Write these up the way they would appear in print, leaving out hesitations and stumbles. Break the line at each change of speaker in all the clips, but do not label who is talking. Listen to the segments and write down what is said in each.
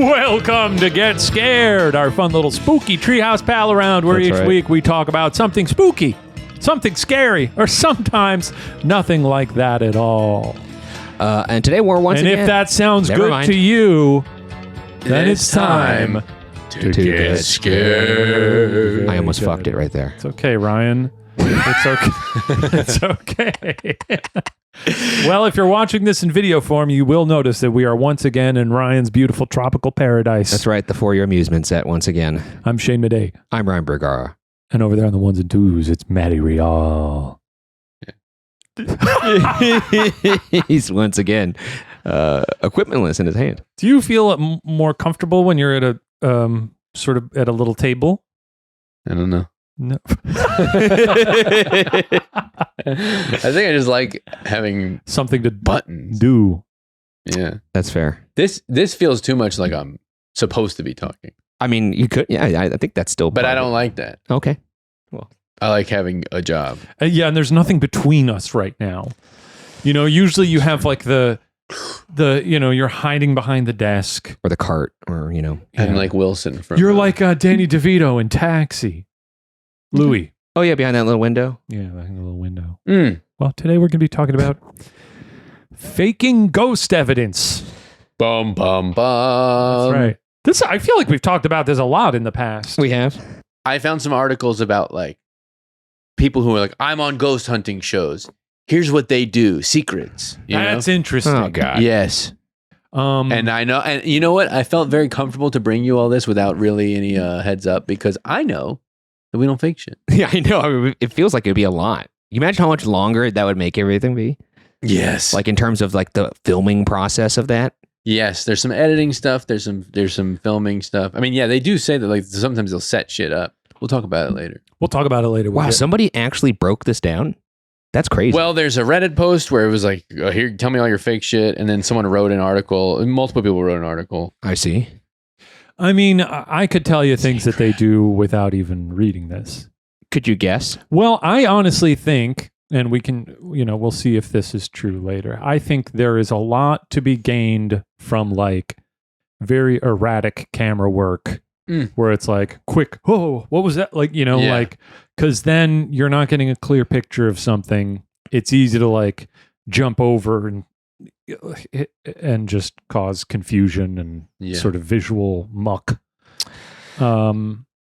Welcome to Get Scared, our fun little spooky treehouse pal around where each week we talk about something spooky, something scary, or sometimes nothing like that at all.
And today we're once again...
And if that sounds good to you, then it's time to get scared.
I almost fucked it right there.
It's okay, Ryan. It's okay. It's okay. Well, if you're watching this in video form, you will notice that we are once again in Ryan's beautiful tropical paradise.
That's right, the For Your Amusement set once again.
I'm Shane Madej.
I'm Ryan Bergara.
And over there on the ones and twos, it's Madej Real.
He's once again equipmentless in his hand.
Do you feel more comfortable when you're at a sort of at a little table?
I don't know.
No.
I think I just like having
something to
buttons.
Do.
Yeah, that's fair.
This feels too much like I'm supposed to be talking.
I mean, you could. Yeah, I think that's still.
But I don't like that.
Okay. Well,
I like having a job.
Yeah, and there's nothing between us right now. You know, usually you have like the you're hiding behind the desk
or the cart, or
and like Wilson.
You're like Danny DeVito in Taxi. Louis.
Oh yeah, behind that little window.
Yeah, behind the little window. Well, today we're going to be talking about faking ghost evidence.
Bum bum bum.
That's right. I feel like we've talked about this a lot in the past.
We have.
I found some articles about like people who are like, I'm on ghost hunting shows. Here's what they do. Secrets.
That's interesting.
Oh God.
Yes. And I know, and you know what? I felt very comfortable to bring you all this without really any heads up because I know that we don't fake shit.
Yeah, I know. I mean, it feels like it'd be a lot. You imagine how much longer that would make everything be?
Yes.
Like in terms of like the filming process of that?
Yes, there's some editing stuff. There's some filming stuff. I mean, yeah, they do say that like sometimes they'll set shit up. We'll talk about it later.
Wow, somebody actually broke this down? That's crazy.
Well, there's a Reddit post where it was like, here, tell me all your fake shit. And then someone wrote an article. And multiple people wrote an article.
I see.
I mean, I could tell you things that they do without even reading this.
Could you guess?
Well, I honestly think, and we can, we'll see if this is true later. I think there is a lot to be gained from like very erratic camera work where it's like quick, oh, what was that? Like, like, because then you're not getting a clear picture of something. It's easy to like jump over and just cause confusion and sort of visual muck.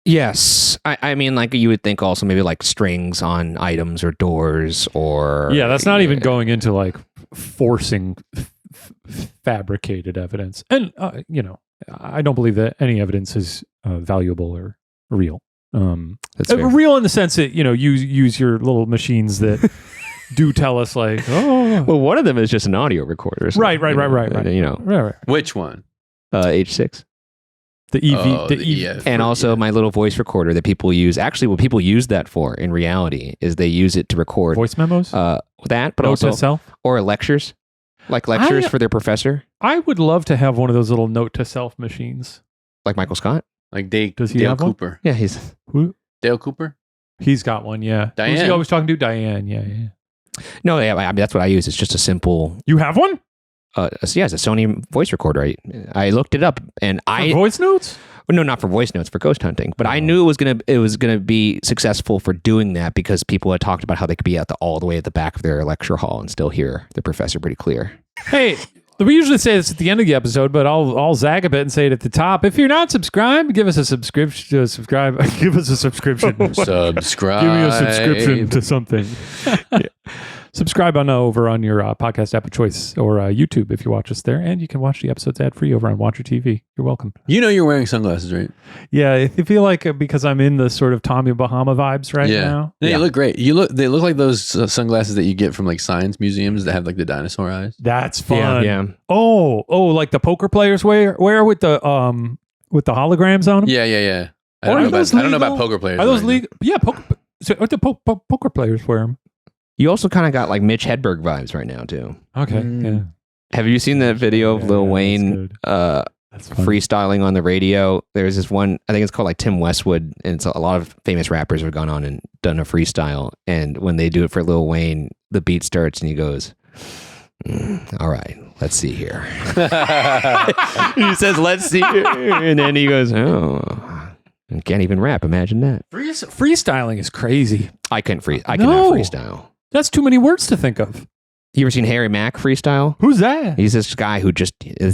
Yes. I mean, like you would think also maybe like strings on items or doors or...
Yeah, that's not even going into like forcing fabricated evidence. And, I don't believe that any evidence is valuable or real.
That's
real in the sense that, use your little machines that... do tell us like, oh,
well, one of them is just an audio recorder. So,
right.
Right. Which one?
H6.
The EV,
and also my little voice recorder that people use. Actually, what people use that for in reality is they use it to record
voice memos.
That, but
note
also
to self
or lectures, like lectures for their professor.
I would love to have one of those little note to self machines,
like Michael Scott.
Like
Does he
Dale
have
Cooper.
One?
Yeah, he's
who? Dale Cooper.
He's got one. Yeah,
Diane.
Who's he always talking to? Diane. Yeah.
No, yeah, I mean, that's what I use. It's just a simple...
You have one?
Yeah, it's a Sony voice recorder. I looked it up and
for voice notes?
No, not for voice notes, for ghost hunting. But I knew it was gonna be successful for doing that because people had talked about how they could be all the way at the back of their lecture hall and still hear the professor pretty clear.
Hey, we usually say this at the end of the episode, but I'll zag a bit and say it at the top. If you're not subscribed, give us a subscription. Give us a subscription.
Subscribe.
Give me a subscription to something. Subscribe over on your podcast app of choice or YouTube if you watch us there, and you can watch the episodes ad free over on Watcher TV. You're welcome.
You know you're wearing sunglasses, right?
Yeah, I feel like because I'm in the sort of Tommy Bahama vibes right now.
Yeah, you look great. They look like those sunglasses that you get from like science museums that have like the dinosaur eyes.
That's fun.
Yeah.
Oh, like the poker players wear with the holograms on them.
Yeah. I don't know about poker players.
Are those legal? Yeah, poker players wear them.
You also kind of got like Mitch Hedberg vibes right now too.
Okay. Yeah.
Have you seen that video of Lil Wayne freestyling on the radio? There's this one, I think it's called like Tim Westwood, and it's a lot of famous rappers have gone on and done a freestyle. And when they do it for Lil Wayne, the beat starts and he goes, all right, let's see here. He says, let's see here. And then he goes, oh, I can't even rap. Imagine that.
Freestyling is crazy.
I cannot freestyle.
That's too many words to think of.
You ever seen Harry Mack freestyle?
Who's that?
He's this guy who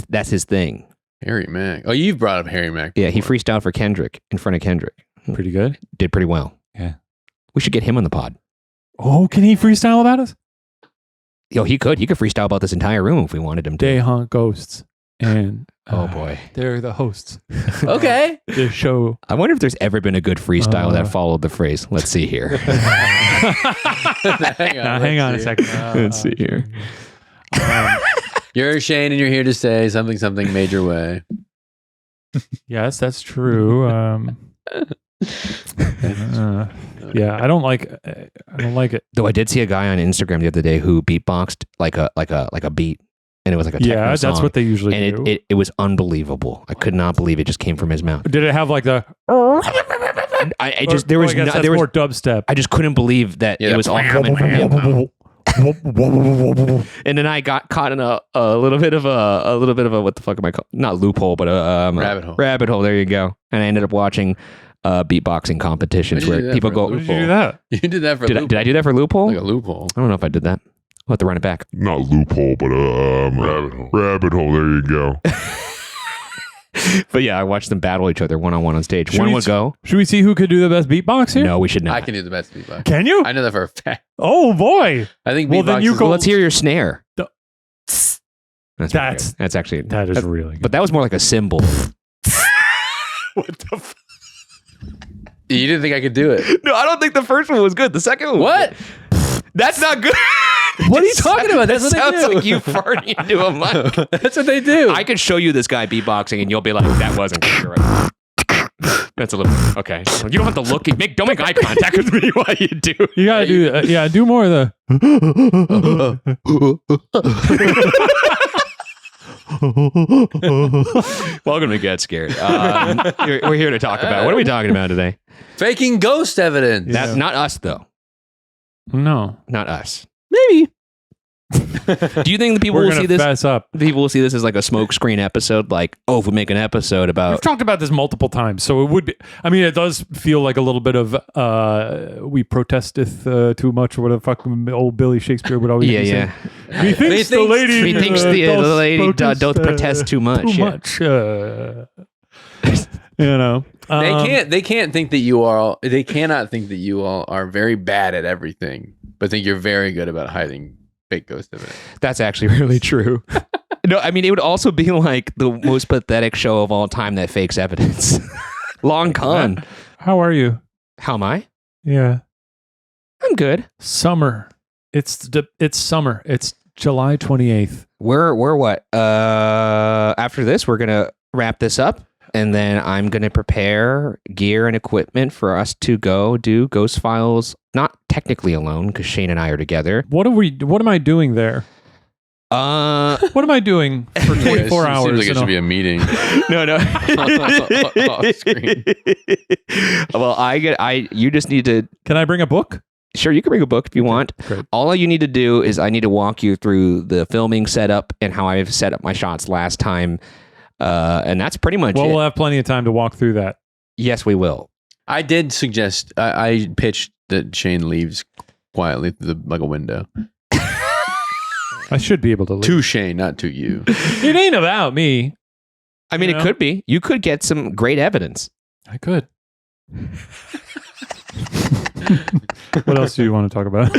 that's his thing.
Harry Mack. Oh, you've brought up Harry Mack before.
Yeah, he freestyled for Kendrick in front of Kendrick.
Pretty good.
Did pretty well.
Yeah.
We should get him on the pod.
Oh, can he freestyle about us?
Yo, he could. He could freestyle about this entire room if we wanted him to.
They haunt ghosts. And
oh boy,
they're the hosts.
Okay.
The show.
I wonder if there's ever been a good freestyle that followed the phrase. Let's see here.
Hang on a second.
Let's see here.
You're Shane and you're here to say something major way.
Yes, that's true. Yeah, I don't like it.
Though I did see a guy on Instagram the other day who beatboxed like a beat. And it was like a techno song.
That's what they usually do.
And it was unbelievable. I could not believe it just came from his mouth.
Did it have like the?
There was
more dubstep.
I just couldn't believe that it was all coming from him. And then I got caught in a little bit of a what the fuck am I called? Not loophole, but a
rabbit hole.
Rabbit hole. There you go. And I ended up watching beatboxing competitions where people go.
Did you do that?
You did that for
did I do that for loophole?
Like a loophole.
I don't know if I did that. I'll have to run it back.
Not loophole, but rabbit hole. There you go.
But yeah, I watched them battle each other one-on-one on stage. One would go.
Should we see who could do the best beatbox here?
No, we should not.
I can do the best beatbox.
Can you?
I know that for a fact.
Oh boy!
I think.
Well, then you go.
Well, let's hear your snare. That's actually
that is really good.
But that was more like a cymbal.
What the fuck?
You didn't think I could do it?
No, I don't think the first one was good. The second one was good. That's not good.
What are you talking about? That's what they do.
Sounds like you farting into a mic.
That's what they do.
I could show you this guy beatboxing and you'll be like, that wasn't good. You're right. That's a little okay. You don't have to look. Don't make eye contact with me while you do.
You gotta do. Do more of the.
Welcome to Get Scared. We're here to talk about. What are we talking about today?
Faking ghost evidence.
That's not us, though.
No,
not us.
Maybe.
Do you think the people will see this?
Fess up.
People will see this as like a smokescreen episode. Like, if we make an episode about.
We've talked about this multiple times, so it would be. I mean, it does feel like a little bit of we protesteth too much, or whatever fuck old Billy Shakespeare would always say. Methinks the lady.
Methinks the lady doth protest too much.
You know,
they can't think that you are. They cannot think that you all are very bad at everything, but think you're very good about hiding fake ghost evidence.
That's actually really true. No, I mean, it would also be like the most pathetic show of all time that fakes evidence. Long con.
How are you?
How am I?
Yeah,
I'm good.
Summer. It's summer. It's July 28th.
We're what? After this, we're gonna wrap this up. And then I'm going to prepare gear and equipment for us to go do Ghost Files, not technically alone, because Shane and I are together.
What am I doing there? What am I doing for 24 hours?
Seems like it should be a meeting.
No.
Off screen.
Well, you just need to...
Can I bring a book?
Sure, you can bring a book if you want.
Great.
All you need to do is I need to walk you through the filming setup and how I've set up my shots last time. And that's pretty much it.
We'll have plenty of time to walk through that.
Yes, we will.
I did suggest, I pitched that Shane leaves quietly through a window.
I should be able to leave.
To Shane, not to you.
It ain't about me.
I mean, it could be. You could get some great evidence.
I could. What else do you want to talk about?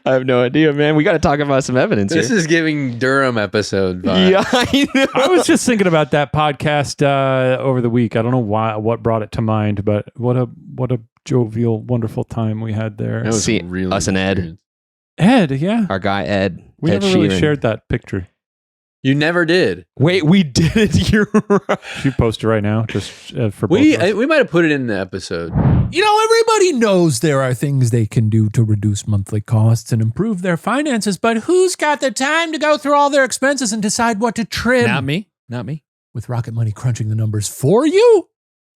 I have no idea, man. We got to talk about some evidence
This
here.
is giving Durham episode vibe.
Yeah, I know.
I was just thinking about that podcast over the week. I don't know what brought it to mind, but what a jovial, wonderful time we had there.
That was
See,
really
us and Ed.
experience.
Ed, yeah.
Our guy, Ed.
We
Ed
never really
Sheeran.
shared that picture.
You never did.
Wait, we did it. You're right.
You post it right now, just for both
We
of us.
we might have put it in the episode.
You know, everybody knows there are things they can do to reduce monthly costs and improve their finances, but who's got the time to go through all their expenses and decide what to trim?
Not me. Not me.
With Rocket Money crunching the numbers for you?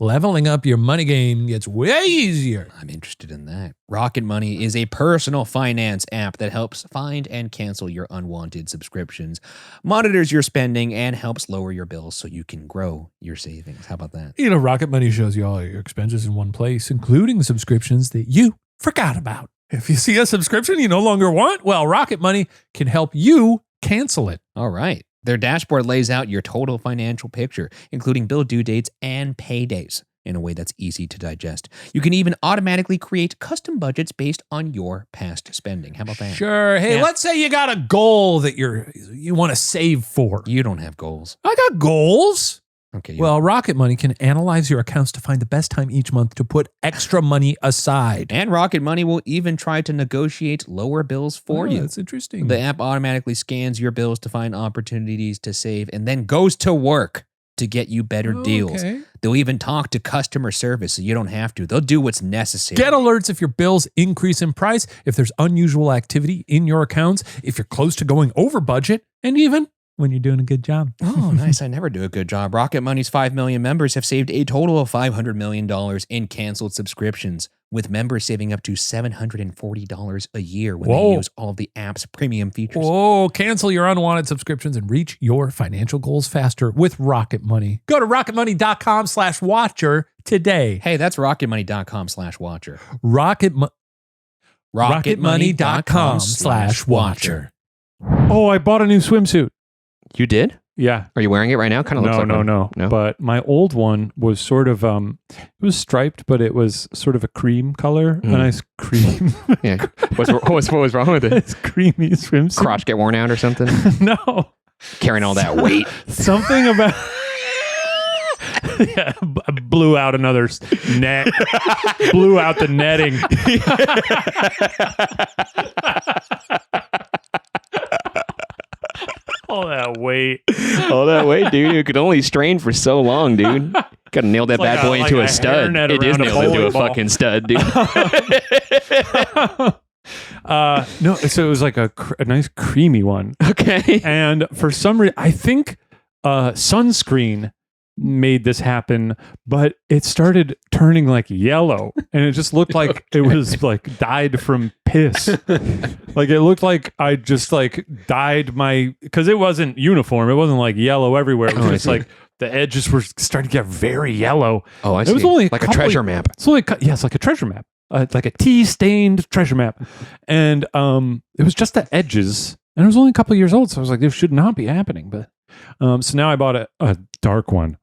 leveling up your money game gets way easier.
I'm interested in that. Rocket Money is a personal finance app that helps find and cancel your unwanted subscriptions, monitors your spending, and helps lower your bills so you can grow your savings. How about that?
You know, Rocket Money shows you all your expenses in one place, including subscriptions that you forgot about. If you see a subscription you no longer want, well, Rocket Money can help you cancel it.
All right. Their dashboard lays out your total financial picture, including bill due dates and paydays, in a way that's easy to digest. You can even automatically create custom budgets based on your past spending. How about that?
Sure. Hey,
Yeah.
let's say you got a goal that you want to save for.
You don't have goals.
I got goals.
Okay.
Well, Rocket Money can analyze your accounts to find the best time each month to put extra money aside.
And Rocket Money will even try to negotiate lower bills for you.
That's interesting.
The app automatically scans your bills to find opportunities to save and then goes to work to get you better deals.
Okay.
They'll even talk to customer service so you don't have to. They'll do what's necessary.
Get alerts if your bills increase in price, if there's unusual activity in your accounts, if you're close to going over budget, and even when you're doing a good job.
Oh, nice. I never do a good job. Rocket Money's 5 million members have saved a total of $500 million in canceled subscriptions, with members saving up to $740 a year when they use all of the app's premium features.
Whoa, cancel your unwanted subscriptions and reach your financial goals faster with Rocket Money. Go to rocketmoney.com/watcher today.
Hey, that's rocketmoney.com/watcher.
rocketmoney.com/watcher.
Oh, I bought a new swimsuit.
You did?
Yeah.
Are you wearing it right now? Kind of looks like one.
No. But my old one was sort of it was striped, but it was sort of a cream color. A nice cream.
Yeah. What was wrong with it?
It's creamy swimsuit.
Crotch get worn out or something?
No.
Carrying all that weight.
Something about yeah, blew out another net. Blew out the netting. All that weight.
All that weight, dude. You could only strain for so long, dude. Got to nail that bad boy into a stud. It is nailed into a fucking stud, dude.
No, so it was like a nice creamy one.
Okay.
And for some reason, I think sunscreen made this happen, but it started turning like yellow, and it just looked like it was like dyed from piss. Like it looked like I just like dyed because it wasn't uniform. It wasn't like yellow everywhere. It was just like the edges were starting to get very yellow.
Oh, I see.
It was only
like a treasure map.
It's only yes, like a treasure map, like a tea-stained treasure map, and it was just the edges, and it was only a couple of years old. So I was like, this should not be happening. But so now I bought a dark one.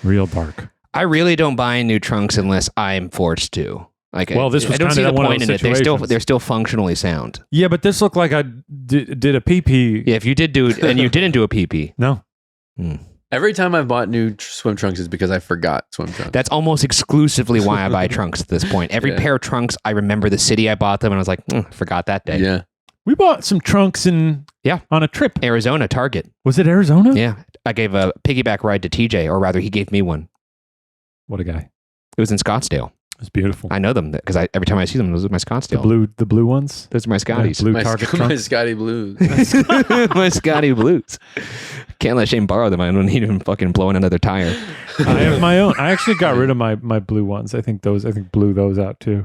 Real dark.
I really don't buy new trunks unless I'm forced to. Like,
well, this was
I don't see the
one of
point
those
in it. They're still functionally sound.
Yeah, but this looked like I did a PP.
Yeah, if you did do it and you didn't do a PP.
No.
Every time I've bought new swim trunks is because I forgot swim trunks.
That's almost exclusively why I buy trunks at this point. Every pair of trunks, I remember the city I bought them, and I was like, forgot that day.
Yeah.
We bought some trunks on a trip.
Arizona, Target.
Was it Arizona?
Yeah. I gave a piggyback ride to TJ, or rather, he gave me one.
What a guy.
It was in Scottsdale.
It's beautiful.
I know them because every time I see them, those are my Scottsdale.
The blue ones?
Those are my Scotties.
Blue Target
My
trunks.
Scotty Blues.
My Scotty Blues. Can't let Shane borrow them. I don't need him fucking blowing another tire.
I have my own. I actually got rid of my blue ones. I think blew those out too.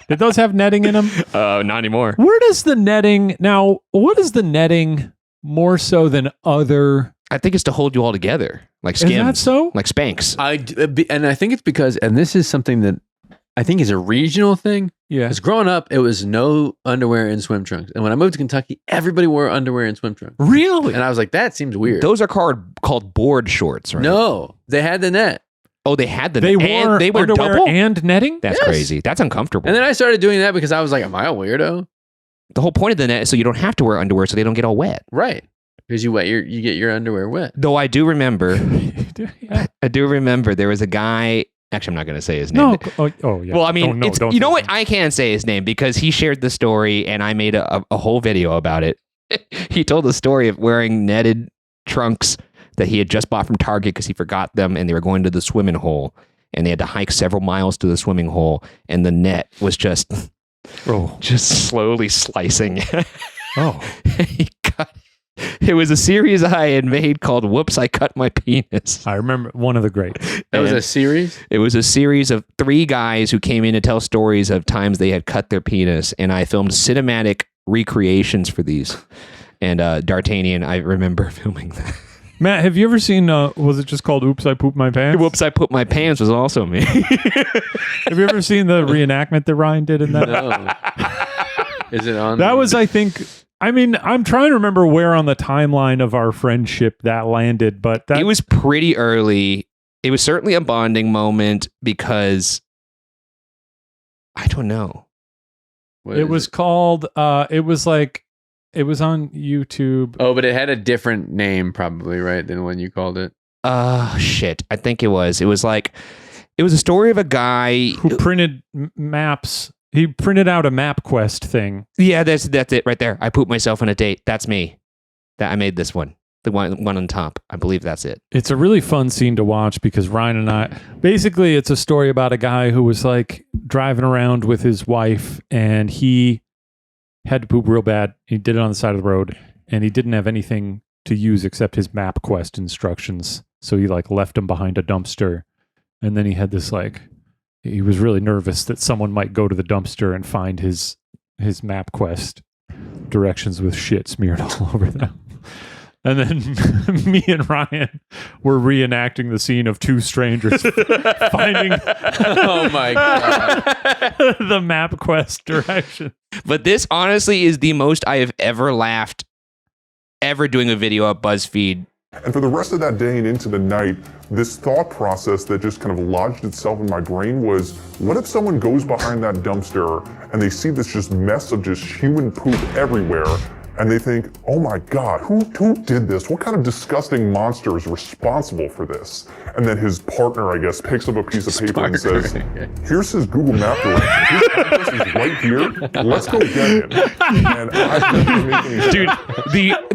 Did those have netting in them?
Not anymore.
Where does the netting now? What is the netting more so than other?
I think it's to hold you all together, like Skims.
Is that so?
Like Spanx.
And I think it's because, and this is something that I think is a regional thing.
Yeah.
Because growing up, it was no underwear and swim trunks. And when I moved to Kentucky, everybody wore underwear and swim trunks.
Really?
And I was like, that seems weird.
Those are called board shorts, right?
No, they had the net.
Oh, they had the
They
net.
wore
They were
underwear
double?
and netting?
That's
Yes.
crazy. That's uncomfortable.
And then I started doing that because I was like, am I a weirdo?
The whole point of the net is so you don't have to wear underwear so they don't get all wet.
Right. Because you get your underwear wet.
Though I do remember,
Yeah.
I do remember there was a guy. Actually, I'm not going to say his name.
No. Oh, yeah.
Well, I mean,
don't
you know
say
what?
that.
I can't say his name because he shared the story and I made a whole video about it. He told the story of wearing netted trunks that he had just bought from Target because he forgot them and they were going to the swimming hole and they had to hike several miles to the swimming hole and the net was just slowly slicing.
Oh.
It was a series I had made called Whoops, I Cut My Penis.
I remember one of the great.
That was a series?
It was a series of 3 guys who came in to tell stories of times they had cut their penis, and I filmed cinematic recreations for these. And D'Artagnan, I remember filming that.
Matt, have you ever seen, was it just called Oops, I Pooped My Pants?
Whoops, I Put My Pants was also me.
Have you ever seen the reenactment that Ryan did in that?
No. Is it on?
That was, I think, I mean, I'm trying to remember where on the timeline of our friendship that landed, but that
It was pretty early. It was certainly a bonding moment because I don't know.
it was called, it was on YouTube.
Oh, but it had a different name probably, right, than when you called it?
Shit. I think it was. It was a story of a guy
Who printed maps. He printed out a MapQuest thing.
Yeah, that's it right there. I pooped myself on a date. That's me. That I made this one. The one on top. I believe that's it.
It's a really fun scene to watch because Ryan and I, basically it's a story about a guy who was like driving around with his wife and he had to poop real bad. He did it on the side of the road and he didn't have anything to use except his MapQuest instructions. So he like left them behind a dumpster. And then he had this like, he was really nervous that someone might go to the dumpster and find his MapQuest directions with shit smeared all over them. And then me and Ryan were reenacting the scene of 2 strangers finding
Oh my God.
the MapQuest direction.
But this honestly is the most I have ever laughed ever doing a video at BuzzFeed.
And for the rest of that day and into the night, this thought process that just kind of lodged itself in my brain was, what if someone goes behind that dumpster and they see this just mess of just human poop everywhere, and they think, oh my God, who did this? What kind of disgusting monster is responsible for this? And then his partner, I guess, picks up a piece of paper and says, here's his Google Map direction. His address is right here. Let's go get him. And
Dude,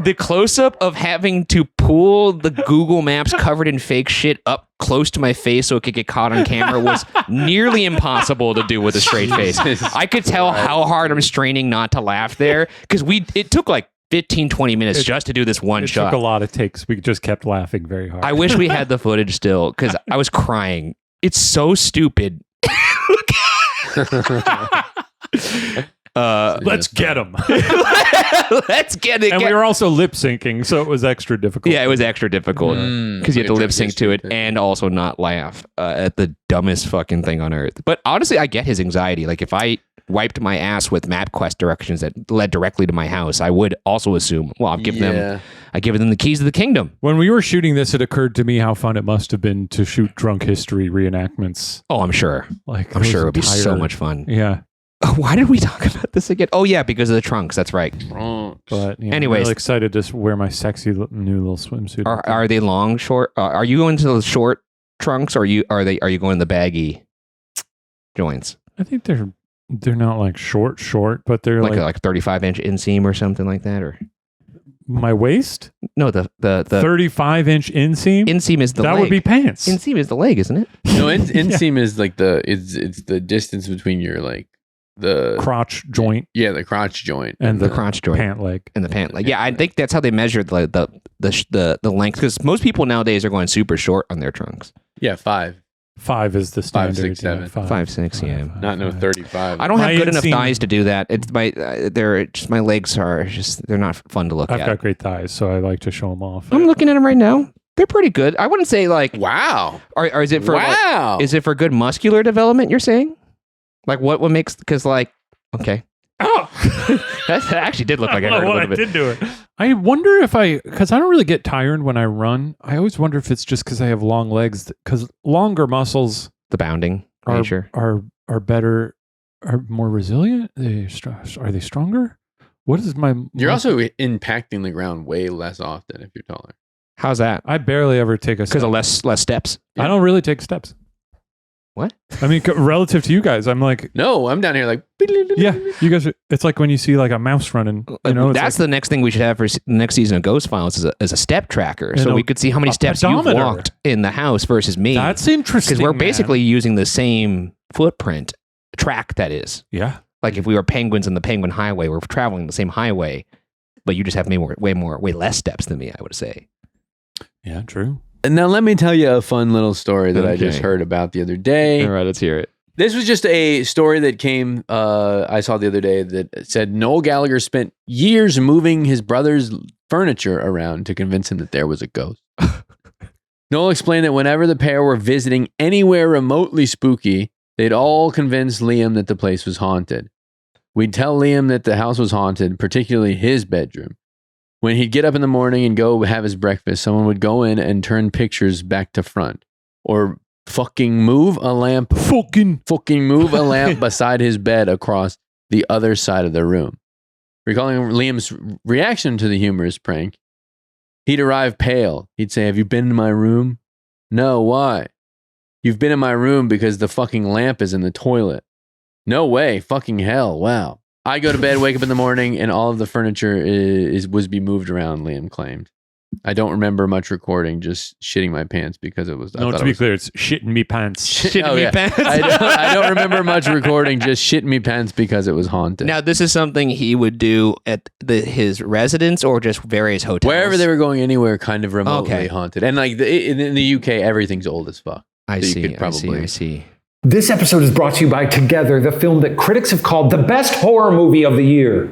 the close-up of having to pull the Google Maps covered in fake shit up close to my face so it could get caught on camera was nearly impossible to do with a straight face. I could tell how hard I'm straining not to laugh there because it took like 15, 20 minutes just to do this one shot.
It took a lot of takes. We just kept laughing very hard.
I wish we had the footage still because I was crying. It's so stupid.
Let's get him.
Let's get it.
And we were also lip syncing, so it was extra difficult.
Yeah, it was extra difficult because you have to lip sync to it and also not laugh at the dumbest fucking thing on earth. But honestly, I get his anxiety. Like if I wiped my ass with MapQuest directions that led directly to my house, I would also assume, well, I've given them the keys to the kingdom.
When we were shooting this, it occurred to me how fun it must have been to shoot drunk history reenactments.
Oh, I'm sure.
Like
I'm sure it would be so much fun.
Yeah.
Why did we talk about this again? Oh yeah, because of the trunks. That's right.
But yeah,
anyways,
I'm really excited to wear my sexy new little swimsuit.
Are they long, short? Are you going to the short trunks, or are you going the baggy joints?
I think they're not like short, but they're
like 35-inch inseam or something like that, or
my waist.
No, the
35-inch inseam.
Inseam is the leg.
That would be pants.
Inseam is the leg, isn't it?
No, inseam is like it's the distance between your like the
crotch joint.
Yeah, the crotch joint
and the crotch joint,
pant leg,
and the pant leg. Yeah, I think that's how they measure the length because most people nowadays are going super short on their trunks.
Yeah, 5.
5 is the standard.
5, 6, 7.
5, 6. Yeah,
not no 35.
I don't have good enough thighs to do that. It's my legs are just they're not fun to look at.
I've got great thighs, so I like to show them off.
I'm looking at them right now. They're pretty good. I wouldn't say like
wow.
Or is it for
wow?
Is it for good muscular development? You're saying, like what makes because like okay.
Oh,
that actually did look like I heard a little bit.
I did do it. I wonder because I don't really get tired when I run. I always wonder if it's just because I have long legs. Because longer muscles,
the bounding nature
are better, are more resilient. Are they stronger? What is my?
You're also impacting the ground way less often if you're taller.
How's that?
I barely ever take a step.
Because of less steps.
Yeah. I don't really take steps.
What?
I mean, relative to you guys, I'm like,
no, I'm down here like,
yeah, you guys. It's like when you see like a mouse running. You know,
that's like, the next thing we should have for the next season of Ghost Files is a step tracker, so we could see how many steps you've walked in the house versus me.
That's interesting
because we're basically using the same footprint track. That is,
yeah.
Like if we were penguins in the Penguin Highway, we're traveling the same highway. but you just have way less steps than me, I would say.
Yeah, true.
And now let me tell you a fun little story that I just heard about the other day.
All right, let's hear it.
This was just a story that came, I saw the other day that said Noel Gallagher spent years moving his brother's furniture around to convince him that there was a ghost. Noel explained that whenever the pair were visiting anywhere remotely spooky, they'd all convince Liam that the place was haunted. We'd tell Liam that the house was haunted, particularly his bedroom. When he'd get up in the morning and go have his breakfast, someone would go in and turn pictures back to front. Or fucking move a lamp. Fucking move a lamp beside his bed across the other side of the room. Recalling Liam's reaction to the humorous prank, he'd arrive pale. He'd say, "Have you been in my room?" "No, why?" "You've been in my room because the fucking lamp is in the toilet." "No way, fucking hell, wow." "I go to bed, wake up in the morning, and all of the furniture was be moved around," Liam claimed. "I don't remember much recording, just shitting my pants because it was..."
No, to be clear, it's shitting me pants.
Shitting me pants.
I don't remember much recording, just shitting me pants because it was haunted.
Now, this is something he would do at his residence or just various hotels?
Wherever they were going, anywhere kind of remotely haunted. And like in the UK, everything's old as fuck.
I see.
This episode is brought to you by Together, the film that critics have called the best horror movie of the year.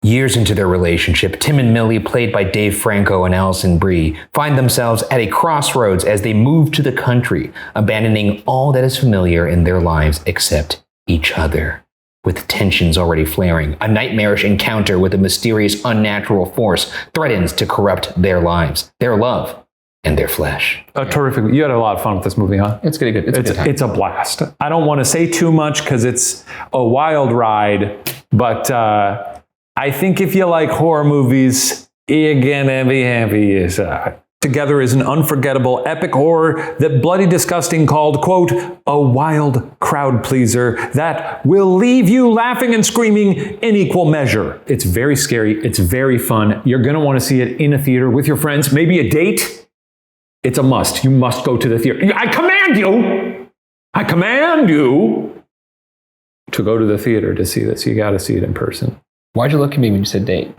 Years into their relationship, Tim and Millie, played by Dave Franco and Alison Brie, find themselves at a crossroads as they move to the country, abandoning all that is familiar in their lives except each other. With tensions already flaring, a nightmarish encounter with a mysterious unnatural force threatens to corrupt their lives, their love, and their flesh.
Terrific. You had a lot of fun with this movie, huh?
It's good.
It's a blast. I don't want to say too much because it's a wild ride, but I think if you like horror movies, you're gonna be happy. Together is an unforgettable epic horror that Bloody Disgusting called, quote, a wild crowd pleaser that will leave you laughing and screaming in equal measure. It's very scary. It's very fun. You're gonna want to see it in a theater with your friends, maybe a date. It's a must. You must go to the theater. I command you to go to the theater to see this. You got to see it in person.
Why'd you look at me when you said date?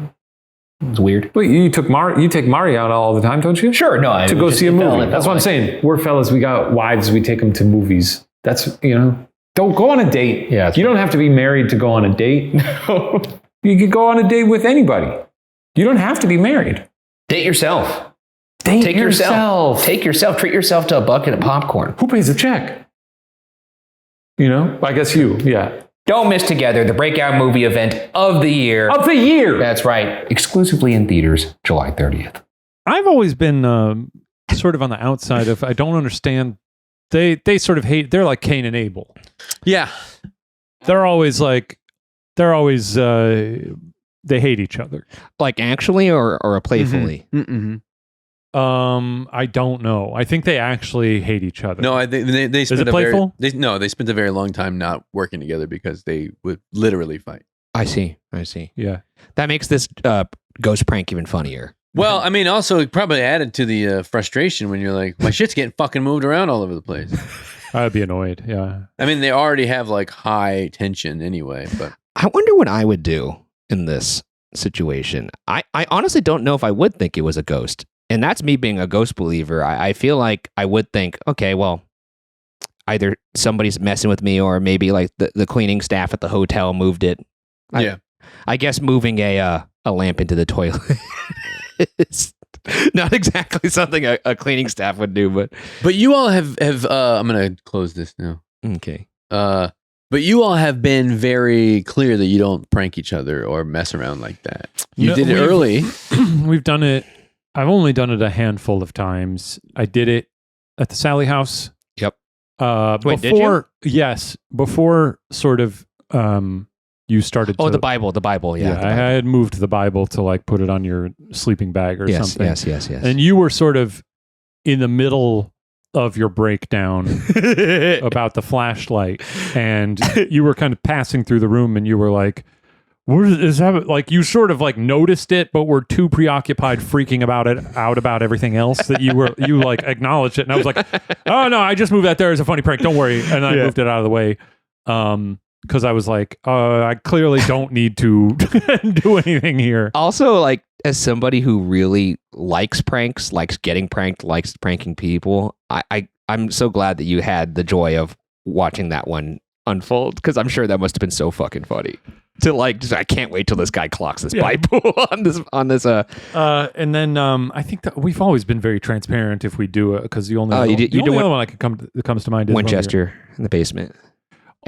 It was weird.
Well, you take Mari out all the time, don't you?
Sure, no.
To go see a movie. That's what I'm saying. We're fellas. We got wives. We take them to movies. That's, don't go on a date.
Yeah,
you don't have to be married to go on a date. No. You could go on a date with anybody. You don't have to be married.
Date yourself.
Take yourself.
Treat yourself to a bucket of popcorn.
Who pays the check? I guess you. Yeah.
Don't miss Together, the breakout movie event of the year.
Of the year!
That's right. Exclusively in theaters, July 30th.
I've always been sort of on the outside of, I don't understand. They sort of hate, they're like Cain and Abel.
Yeah.
They hate each other.
Like actually or playfully?
Mm-hmm.
I don't know. I think they actually hate each other.
No, they
Is it playful?
They spent a very long time not working together because they would literally fight.
I see.
Yeah.
That makes this ghost prank even funnier.
Well, I mean, also it probably added to the frustration when you're like, my shit's getting fucking moved around all over the place.
I'd be annoyed. Yeah.
I mean, they already have like high tension anyway, but
I wonder what I would do in this situation. I honestly don't know if I would think it was a ghost. And that's me being a ghost believer. I feel like I would think, okay, well, either somebody's messing with me or maybe like the cleaning staff at the hotel moved it. I guess moving a lamp into the toilet is not exactly something a cleaning staff would do.
But you all have I'm going to close this now.
Okay.
But you all have been very clear that you don't prank each other or mess around like that. You did it early.
We've done it. I've only done it a handful of times. I did it at the Sally house.
Yep.
Wait, did you? Yes. Before sort of you started
the Bible. Yeah.
I had moved the Bible to like put it on your sleeping bag or something.
Yes.
And you were sort of in the middle of your breakdown about the flashlight. And you were kind of passing through the room and you were like, is that like you sort of like noticed it, but were too preoccupied freaking out about everything else that you like acknowledged it. And I was like, oh no, I just moved that there as a funny prank. Don't worry. And I moved it out of the way. Because I was like, I clearly don't need to do anything here.
Also, like as somebody who really likes pranks, likes getting pranked, likes pranking people, I'm so glad that you had the joy of watching that one unfold, because I'm sure that must have been so fucking funny. To like, just, I can't wait till this guy clocks this pipe on this.
And then I think that we've always been very transparent if we do it, because the only the only one I that comes to mind is
Winchester in the basement.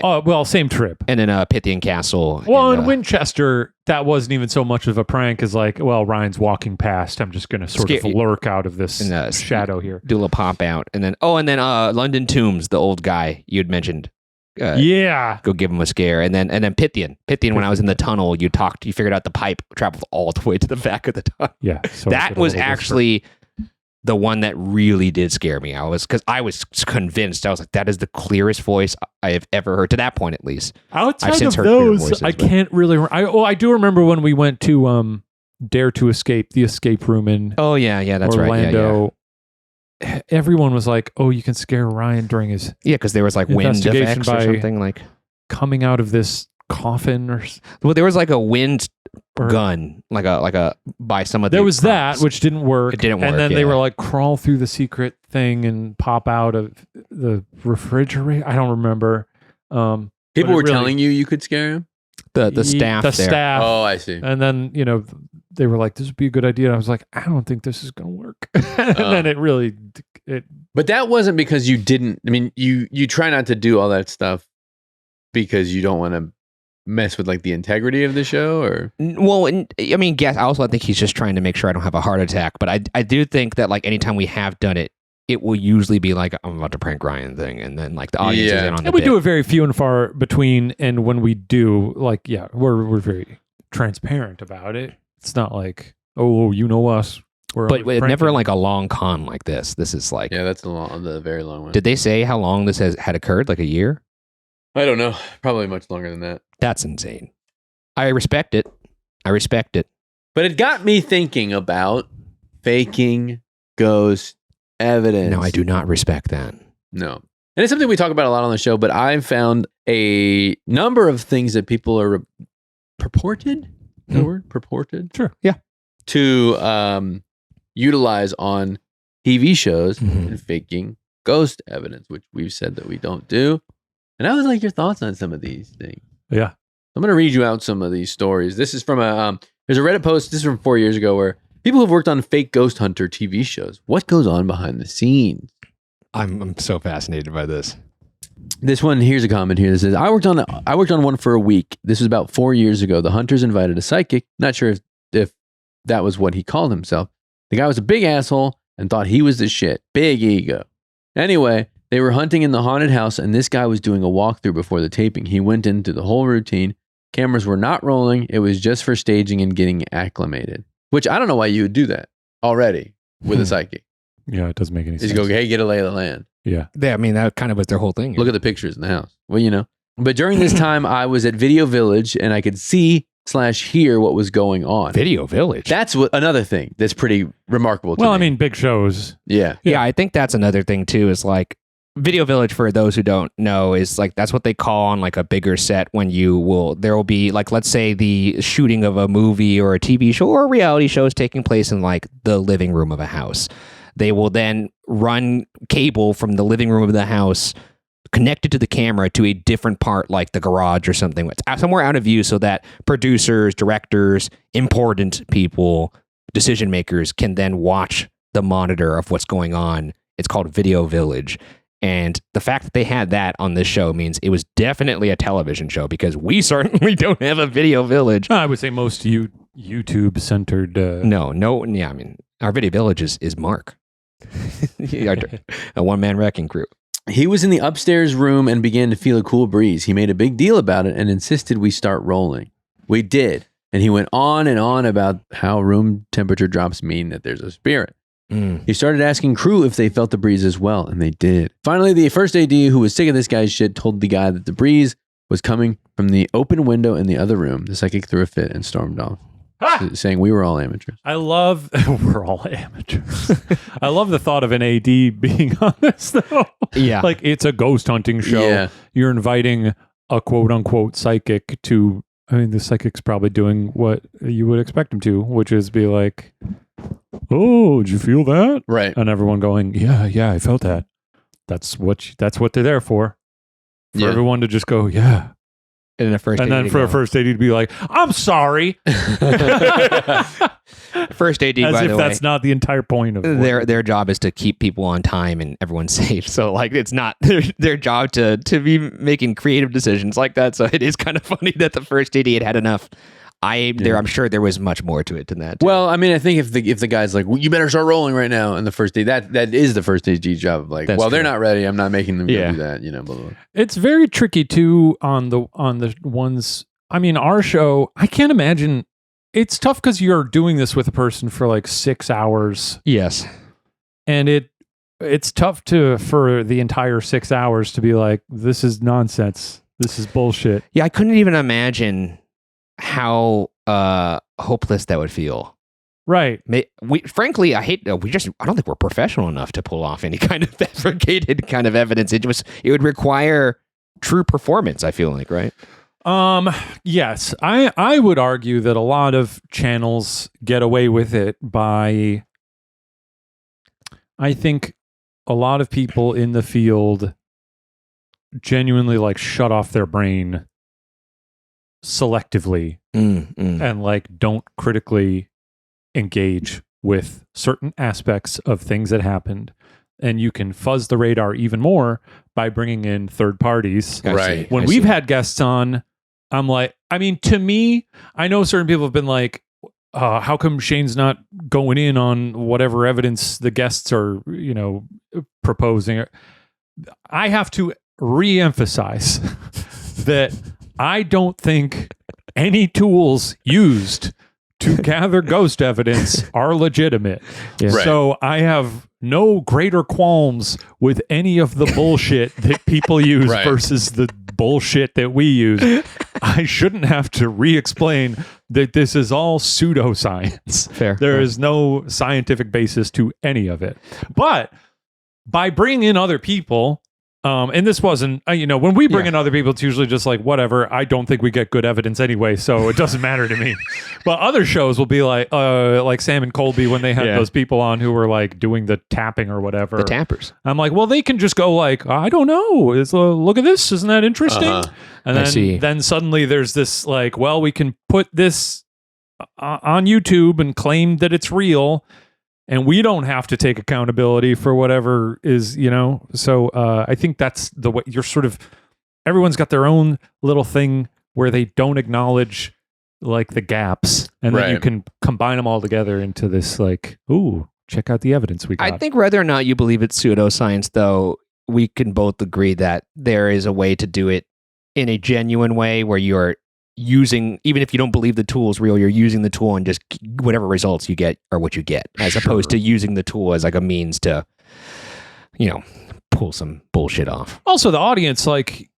Oh, well, same trip.
And then Pythian Castle.
Well, in Winchester, that wasn't even so much of a prank as like, well, Ryan's walking past. I'm just going to sort of lurk out of this shadow here.
Do a little pop out. And then London Tombs, the old guy you'd mentioned. Go give him a scare. And then Pythian, when I was in the tunnel, you figured out the pipe traveled all the way to the back of the tunnel.
Yeah.
So that was actually the one that really did scare me. Because I was convinced. I was like, that is the clearest voice I have ever heard, to that point at least.
Outside
I've since
of
heard
those,
voices,
I can't really. I do remember when we went to Dare to Escape, the escape room in
that's
Orlando.
right. Yeah.
Everyone was like, "Oh, you can scare Ryan during his
because there was like wind effects or something, like
coming out of this coffin or."
Well, there was like a wind gun, like a by some of the.
There was
props.
that, which didn't work.
It didn't work.
And then they were like, crawl through the secret thing and pop out of the refrigerator. I don't remember.
People were telling you could scare him.
The staff.
The staff.
Oh, I see.
And then they were like, "This would be a good idea." And I was like, "I don't think this is going to work." And then it really.
But that wasn't because you didn't. I mean, you try not to do all that stuff because you don't want to mess with like the integrity of the show, or.
Well, and I mean, I also think he's just trying to make sure I don't have a heart attack. But I do think that like anytime we have done it, it will usually be like, I'm about to prank Ryan thing, and then like the audience is in on the
and we
bit.
do it very few and far between. And when we do, like, we're very transparent about it. It's not like, oh, you know us.
But never like a long con like this. This is like
that's the very long one.
Did they say how long this had occurred? Like a year?
I don't know. Probably much longer than that.
That's insane. I respect it.
But it got me thinking about faking ghost evidence.
No, I do not respect that.
No. And it's something we talk about a lot on the show, but I've found a number of things that people are purported. The word purported?
Sure.
Yeah.
To utilize on TV shows and faking ghost evidence, which we've said that we don't do. And I would like your thoughts on some of these things.
Yeah.
I'm going to read you out some of these stories. This is from there's a Reddit post, this is from 4 years ago, where people have worked on fake ghost hunter TV shows. What goes on behind the scenes?
I'm so fascinated by this.
This one, here's a comment here that says, I worked on one for a week. This was about 4 years ago. The hunters invited a psychic. Not sure if that was what he called himself. The guy was a big asshole and thought he was the shit. Big ego. Anyway, they were hunting in the haunted house, and this guy was doing a walkthrough before the taping. He went into the whole routine. Cameras were not rolling. It was just for staging and getting acclimated. Which I don't know why you would do that already with a psychic.
Yeah, it doesn't make any sense.
Is go, hey, get a lay of the land.
Yeah.
I mean, that kind of was their whole thing.
Look at the pictures in the house. Well, But during this time, I was at Video Village, and I could see/hear what was going on.
Video Village.
That's another thing that's pretty remarkable to me.
Well, I mean, big shows.
Yeah.
Yeah, I think that's another thing too, is like Video Village, for those who don't know, is like that's what they call on like a bigger set when there will be like, let's say the shooting of a movie or a TV show or a reality show is taking place in like the living room of a house. They will then run cable from the living room of the house connected to the camera to a different part, like the garage or something, somewhere out of view, so that producers, directors, important people, decision makers can then watch the monitor of what's going on. It's called Video Village. And the fact that they had that on this show means it was definitely a television show, because we certainly don't have a Video Village.
I would say most YouTube centered.
No. Yeah, I mean, our Video Village is Mark. A one-man wrecking crew.
He was in the upstairs room and began to feel a cool breeze. He made a big deal about it and insisted we start rolling. We did. And he went on and on about how room temperature drops mean that there's a spirit. He started asking crew if they felt the breeze as well, and they did. Finally, the first AD, who was sick of this guy's shit, told the guy that the breeze was coming from the open window in the other room. The psychic threw a fit and stormed off, saying we were all amateurs.
I love we're all amateurs. I love the thought of an AD being on this, though.
Yeah.
Like, it's a ghost hunting show.
Yeah.
You're inviting a quote unquote psychic to I mean, the psychic's probably doing what you would expect him to, which is be like, "Oh, did you feel that?"
Right.
And everyone going, "Yeah, I felt that." That's what they're there for. For
Yeah.
everyone to just go, "Yeah,"
And the first
and
AD
then
to
for a
go.
first AD to be like, "I'm sorry,"
First AD,
as
by
if
the way,
that's not the entire point of what-
their job is to keep people on time and everyone's safe. So like it's not their job to be making creative decisions like that. So it is kind of funny that the first AD had enough. I'm sure there was much more to it than that.
Well, I mean, I think if the guy's like, well, you better start rolling right now, and the first day that is the first AG job. Like,
That's
well, they're
true.
not ready. I'm not making them go
Yeah.
do that. You know, blah, blah, blah.
It's very tricky too on the ones. I mean, our show. I can't imagine. It's tough because you're doing this with a person for like 6 hours,
yes.
and it's tough for the entire 6 hours to be like, this is nonsense. This is bullshit.
Yeah, I couldn't even imagine how hopeless that would feel.
Right.
Frankly, I don't think we're professional enough to pull off any kind of fabricated kind of evidence. It would require true performance, I feel like, right?
Yes, I would argue that a lot of channels get away with it by, I think a lot of people in the field genuinely like shut off their brain selectively and like don't critically engage with certain aspects of things that happened. And you can fuzz the radar even more by bringing in third parties.
Right.
When we've had guests on, I'm like, I mean, to me, I know certain people have been like, how come Shane's not going in on whatever evidence the guests are, proposing? I have to re-emphasize that I don't think any tools used to gather ghost evidence are legitimate.
Yeah.
Right.
So I have no greater qualms with any of the bullshit that people use
Right.
versus the bullshit that we use. I shouldn't have to re-explain that this is all pseudoscience.
Fair.
There is no scientific basis to any of it. But by bringing in other people, and this wasn't, when we bring in other people, it's usually just like, whatever, I don't think we get good evidence anyway, so it doesn't matter to me. But other shows will be like Sam and Colby when they had those people on who were like doing the tapping or whatever.
The tappers.
I'm like, well, they can just go like, I don't know. Look at this. Isn't that interesting?
Uh-huh.
And
I see.
then suddenly there's this like, well, we can put this on YouTube and claim that it's real. And we don't have to take accountability for whatever is, So I think that's the way you're sort of, everyone's got their own little thing where they don't acknowledge like the gaps. And then you
Right.
can combine them all together into this like, ooh, check out the evidence we got.
I think whether or not you believe it's pseudoscience, though, we can both agree that there is a way to do it in a genuine way where you're using, even if you don't believe the tool is real, you're using the tool and just whatever results you get are what you get, as opposed to using the tool as like a means to, pull some bullshit off.
Also, the audience, like,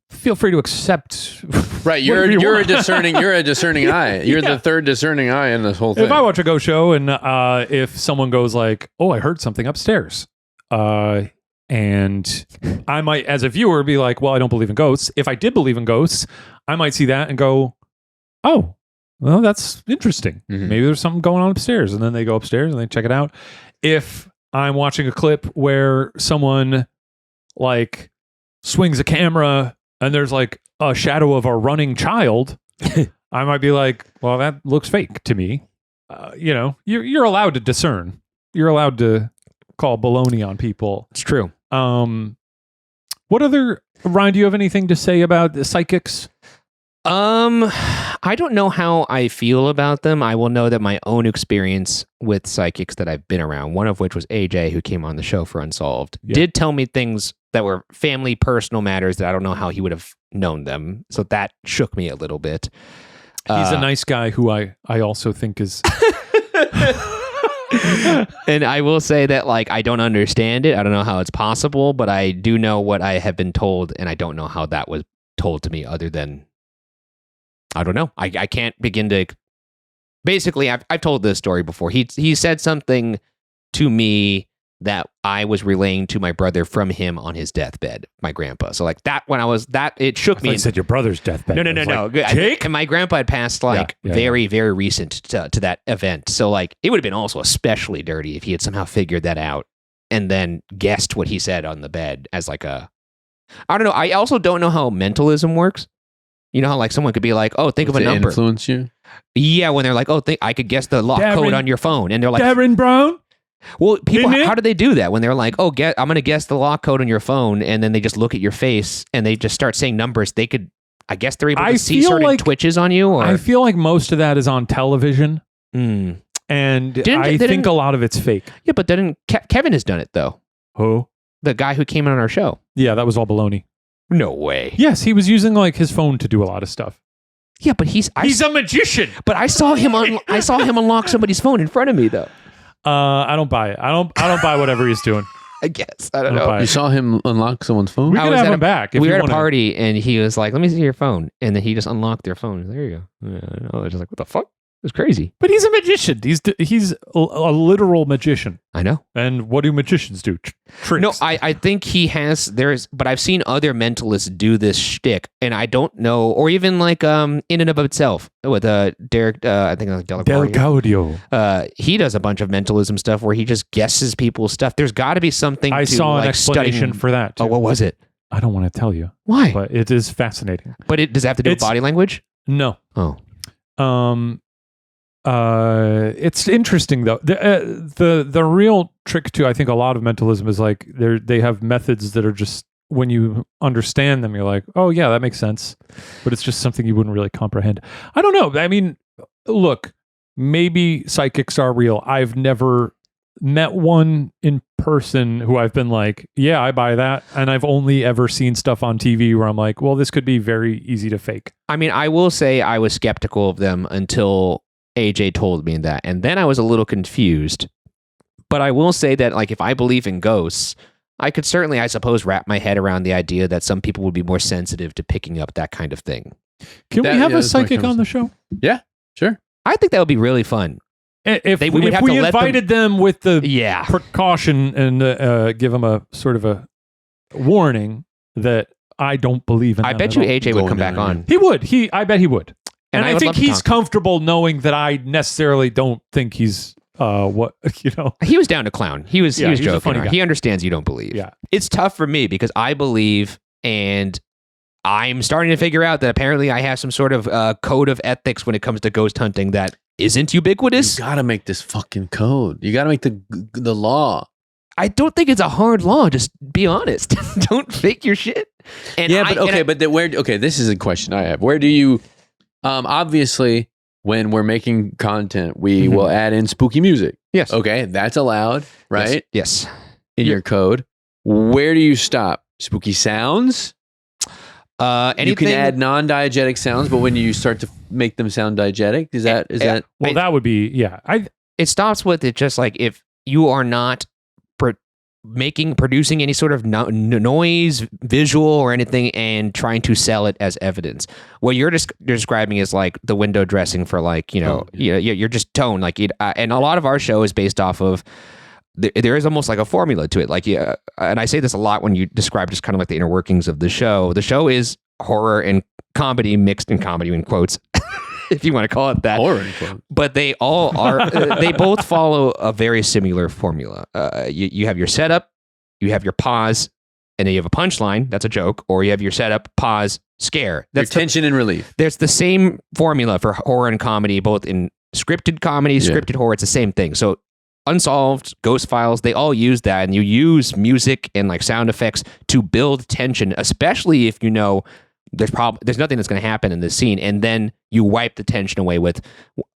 feel free to accept.
Right.
whatever you
You're a
want.
discerning eye. You're the third discerning eye in this whole thing.
If I watch a ghost show and if someone goes like, "Oh, I heard something upstairs," and I might, as a viewer, be like, "Well, I don't believe in ghosts." If I did believe in ghosts, I might see that and go, "Oh, well, that's interesting.
Mhm.
Maybe there's something going on upstairs." And then they go upstairs and they check it out. If I'm watching a clip where someone like swings a camera and there's like a shadow of a running child, I might be like, well, that looks fake to me. You're allowed to discern. You're allowed to call baloney on people.
It's true.
What other, Ryan, do you have anything to say about the psychics?
I don't know how I feel about them. I will know that my own experience with psychics that I've been around, one of which was AJ, who came on the show for Unsolved, did tell me things that were family, personal matters that I don't know how he would have known them. So that shook me a little bit.
He's a nice guy who I also think is...
And I will say that, like, I don't understand it. I don't know how it's possible, but I do know what I have been told, and I don't know how that was told to me other than, I don't know. I can't begin to... Basically, I've told this story before. He said something to me that I was relaying to my brother from him on his deathbed, my grandpa. So like that, when it shook me.
You said your brother's deathbed.
No.
Jake?
And my grandpa had passed very recent to that event. So like it would have been also especially dirty if he had somehow figured that out and then guessed what he said on the bed as like I don't know. I also don't know how mentalism works. You know how like someone could be like, oh, think of a number.
Influence you?
Yeah, when they're like, oh, I could guess the lock code on your phone. And they're like,
Darren Brown?
well, people, how do they do that when they're like, oh, I'm going to guess the lock code on your phone, and then they just look at your face and they just start saying numbers? They could, I guess they're able to see certain
like,
twitches on you. Or?
I feel like most of that is on television, and I think a lot of it's fake.
Yeah, but Kevin has done it though.
Who?
The guy who came on our show.
Yeah, that was all baloney.
No way.
Yes, he was using like his phone to do a lot of stuff.
Yeah, but he's
a magician.
But I saw him unlock somebody's phone in front of me though.
I don't buy it. I don't buy whatever he's doing.
I guess. I don't know.
You saw him unlock someone's phone?
We could have him back.
We were at a party and he was like, let me see your phone. And then he just unlocked their phone. There you go. Yeah, I was just like, what the fuck? It was crazy.
But he's a magician. He's a literal magician.
I know.
And what do magicians do? Tricks.
No, I think he has, but I've seen other mentalists do this shtick, and I don't know, or even like in and of itself with Derek, I think like
Del Gaudio.
He does a bunch of mentalism stuff where he just guesses people's stuff. There's got to be something.
I saw an explanation for that. Too.
Oh, what was it?
I don't want to tell you.
Why?
But it is fascinating.
But does it have to do with body language?
No.
Oh.
It's interesting though. The real trick to I think a lot of mentalism is like they have methods that are just when you understand them, you're like, oh yeah, that makes sense. But it's just something you wouldn't really comprehend. I don't know. I mean, look, maybe psychics are real. I've never met one in person who I've been like, yeah, I buy that. And I've only ever seen stuff on TV where I'm like, well, this could be very easy to fake.
I mean, I will say I was skeptical of them until AJ told me that, and then I was a little confused. But I will say that, like, if I believe in ghosts, I could certainly, I suppose, wrap my head around the idea that some people would be more sensitive to picking up that kind of thing.
Can we have a psychic on the show?
Yeah, sure.
I think that would be really fun.
If we invited them with the precaution and give them a sort of a warning that I don't believe in.
I bet you AJ would come back on.
He would. I bet he would. And I think he's comfortable knowing that I necessarily don't think he's He was down to clown. He was joking. A funny guy. He understands you don't believe.
Yeah. It's tough for me because I believe, and I'm starting to figure out that apparently I have some sort of code of ethics when it comes to ghost hunting that isn't ubiquitous.
You gotta make this fucking code. You gotta make the law.
I don't think it's a hard law. Just be honest. Don't fake your shit. And
this is a question I have. Where do you obviously when we're making content, we will add in spooky music.
Yes.
Okay, that's allowed, right?
Yes.
In your code. Where do you stop? Spooky sounds?
Anything,
you can add non-diegetic sounds, but when you start to make them sound diegetic, is that
well, that would be
it stops with it just like if you are not producing any sort of noise, visual or anything, and trying to sell it as evidence. What you're describing is like the window dressing for like, you're just tone. Like and a lot of our show is based off of, there is almost like a formula to it. Like, and I say this a lot when you describe just kind of like the inner workings of the show. The show is horror and comedy mixed in comedy in quotes. If you want to call it that. But they all are, they both follow a very similar formula. You have your setup, you have your pause, and then you have a punchline. That's a joke. Or you have your setup, pause, scare. That's
your tension and relief.
There's the same formula for horror and comedy, both in scripted comedy, scripted horror. It's the same thing. So Unsolved, Ghost Files, they all use that. And you use music and like sound effects to build tension, especially if you know there's nothing that's going to happen in this scene, and then you wipe the tension away with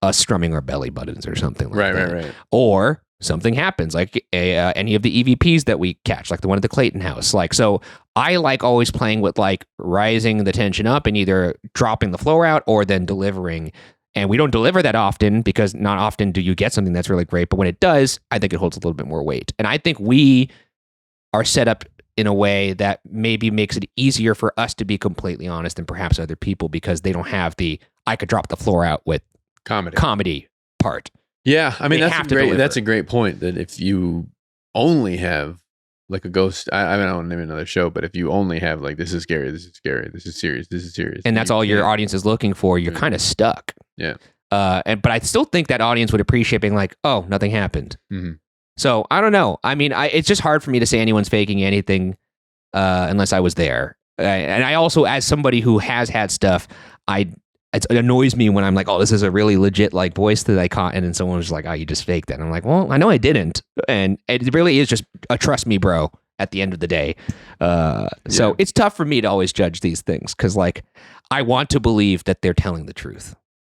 us strumming our belly buttons or something like that. Right. Or something happens, like any of the EVPs that we catch, like the one at the Clayton house. Like, so I like always playing with like rising the tension up and either dropping the floor out or then delivering. And we don't deliver that often because not often do you get something that's really great. But when it does, I think it holds a little bit more weight. And I think we are set up in a way that maybe makes it easier for us to be completely honest than perhaps other people, because they don't have the I could drop the floor out with comedy part.
Yeah, I mean that's a great point. That if you only have like a ghost, I mean, I don't name another show, but if you only have like, this is scary, this is scary, this is serious, this is serious,
and that's all your audience is looking for, you're kind of stuck.
Yeah.
But I still think that audience would appreciate being like, oh, nothing happened.
Mm-hmm.
So I don't know. I mean, it's just hard for me to say anyone's faking anything unless I was there. And I also, as somebody who has had stuff, it annoys me when I'm like, oh, this is a really legit like voice that I caught, and then someone was like, oh, you just faked it. And I'm like, well, I know I didn't, and it really is just a trust me, bro. At the end of the day, so it's tough for me to always judge these things because like I want to believe that they're telling the truth.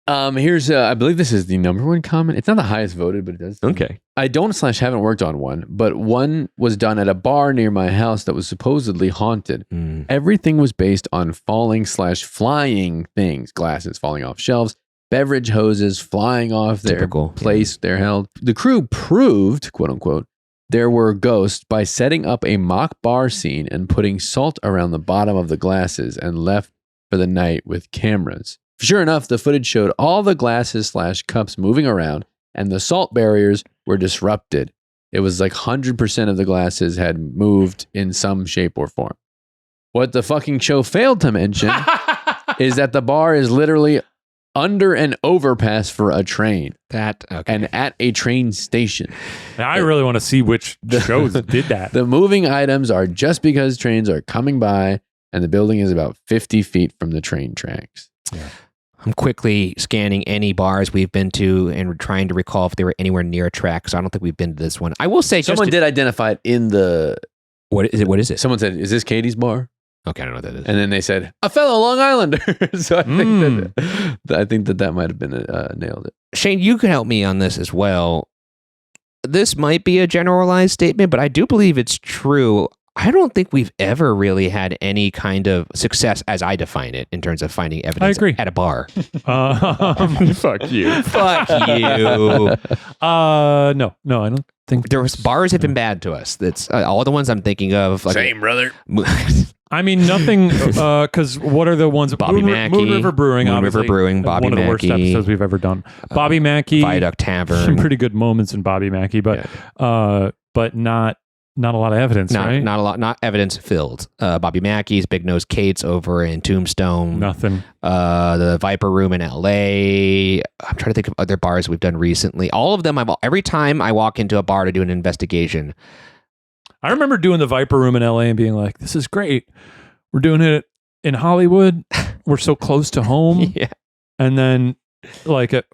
Here's I believe this is the number one comment. It's not the highest voted, but it does.
Okay.
I don't / haven't worked on one, but one was done at a bar near my house that was supposedly haunted. Everything was based on falling / flying things, glasses falling off shelves, beverage hoses flying off their place they're held. The crew proved, quote unquote, there were ghosts by setting up a mock bar scene and putting salt around the bottom of the glasses and left for the night with cameras. Sure enough, the footage showed all the glasses / cups moving around and the salt barriers were disrupted. It was like 100% of the glasses had moved in some shape or form. What the fucking show failed to mention is that the bar is literally under an overpass for a train. And at a train station.
Now, I really want to see which shows did that.
The moving items are just because trains are coming by and the building is about 50 feet from the train tracks.
Yeah.
I'm quickly scanning any bars we've been to and trying to recall if they were anywhere near a track. So I don't think we've been to this one. I will say
someone did identify it in the...
What is it?
Someone said, is this Katie's bar?
Okay, I don't know what that is.
And then they said, a fellow Long Islander. So I think that might have been nailed it.
Shane, you can help me on this as well. This might be a generalized statement, but I do believe it's true. I don't think we've ever really had any kind of success, as I define it, in terms of finding evidence at a bar.
Fuck you.
Fuck you.
No, I don't think
bars have been bad to us. That's all the ones I'm thinking of. Like,
same, brother.
I mean, nothing, because what are the ones?
Bobby Mackey.
Moon River Brewing,
Moon
obviously.
River Brewing, Bobby
One of the worst
Mackey.
episodes we've ever done. Bobby Mackey.
Viaduct Tavern.
Some pretty good moments in Bobby Mackey, but not a lot of evidence, right?
Not a lot, not evidence filled. Bobby Mackey's, Big Nose Kate's over in Tombstone.
Nothing.
The Viper Room in LA. I'm trying to think of other bars we've done recently. All of them, every time I walk into a bar to do an investigation.
I remember doing the Viper Room in LA and being like, this is great. We're doing it in Hollywood. We're so close to home.
Yeah.
And then like at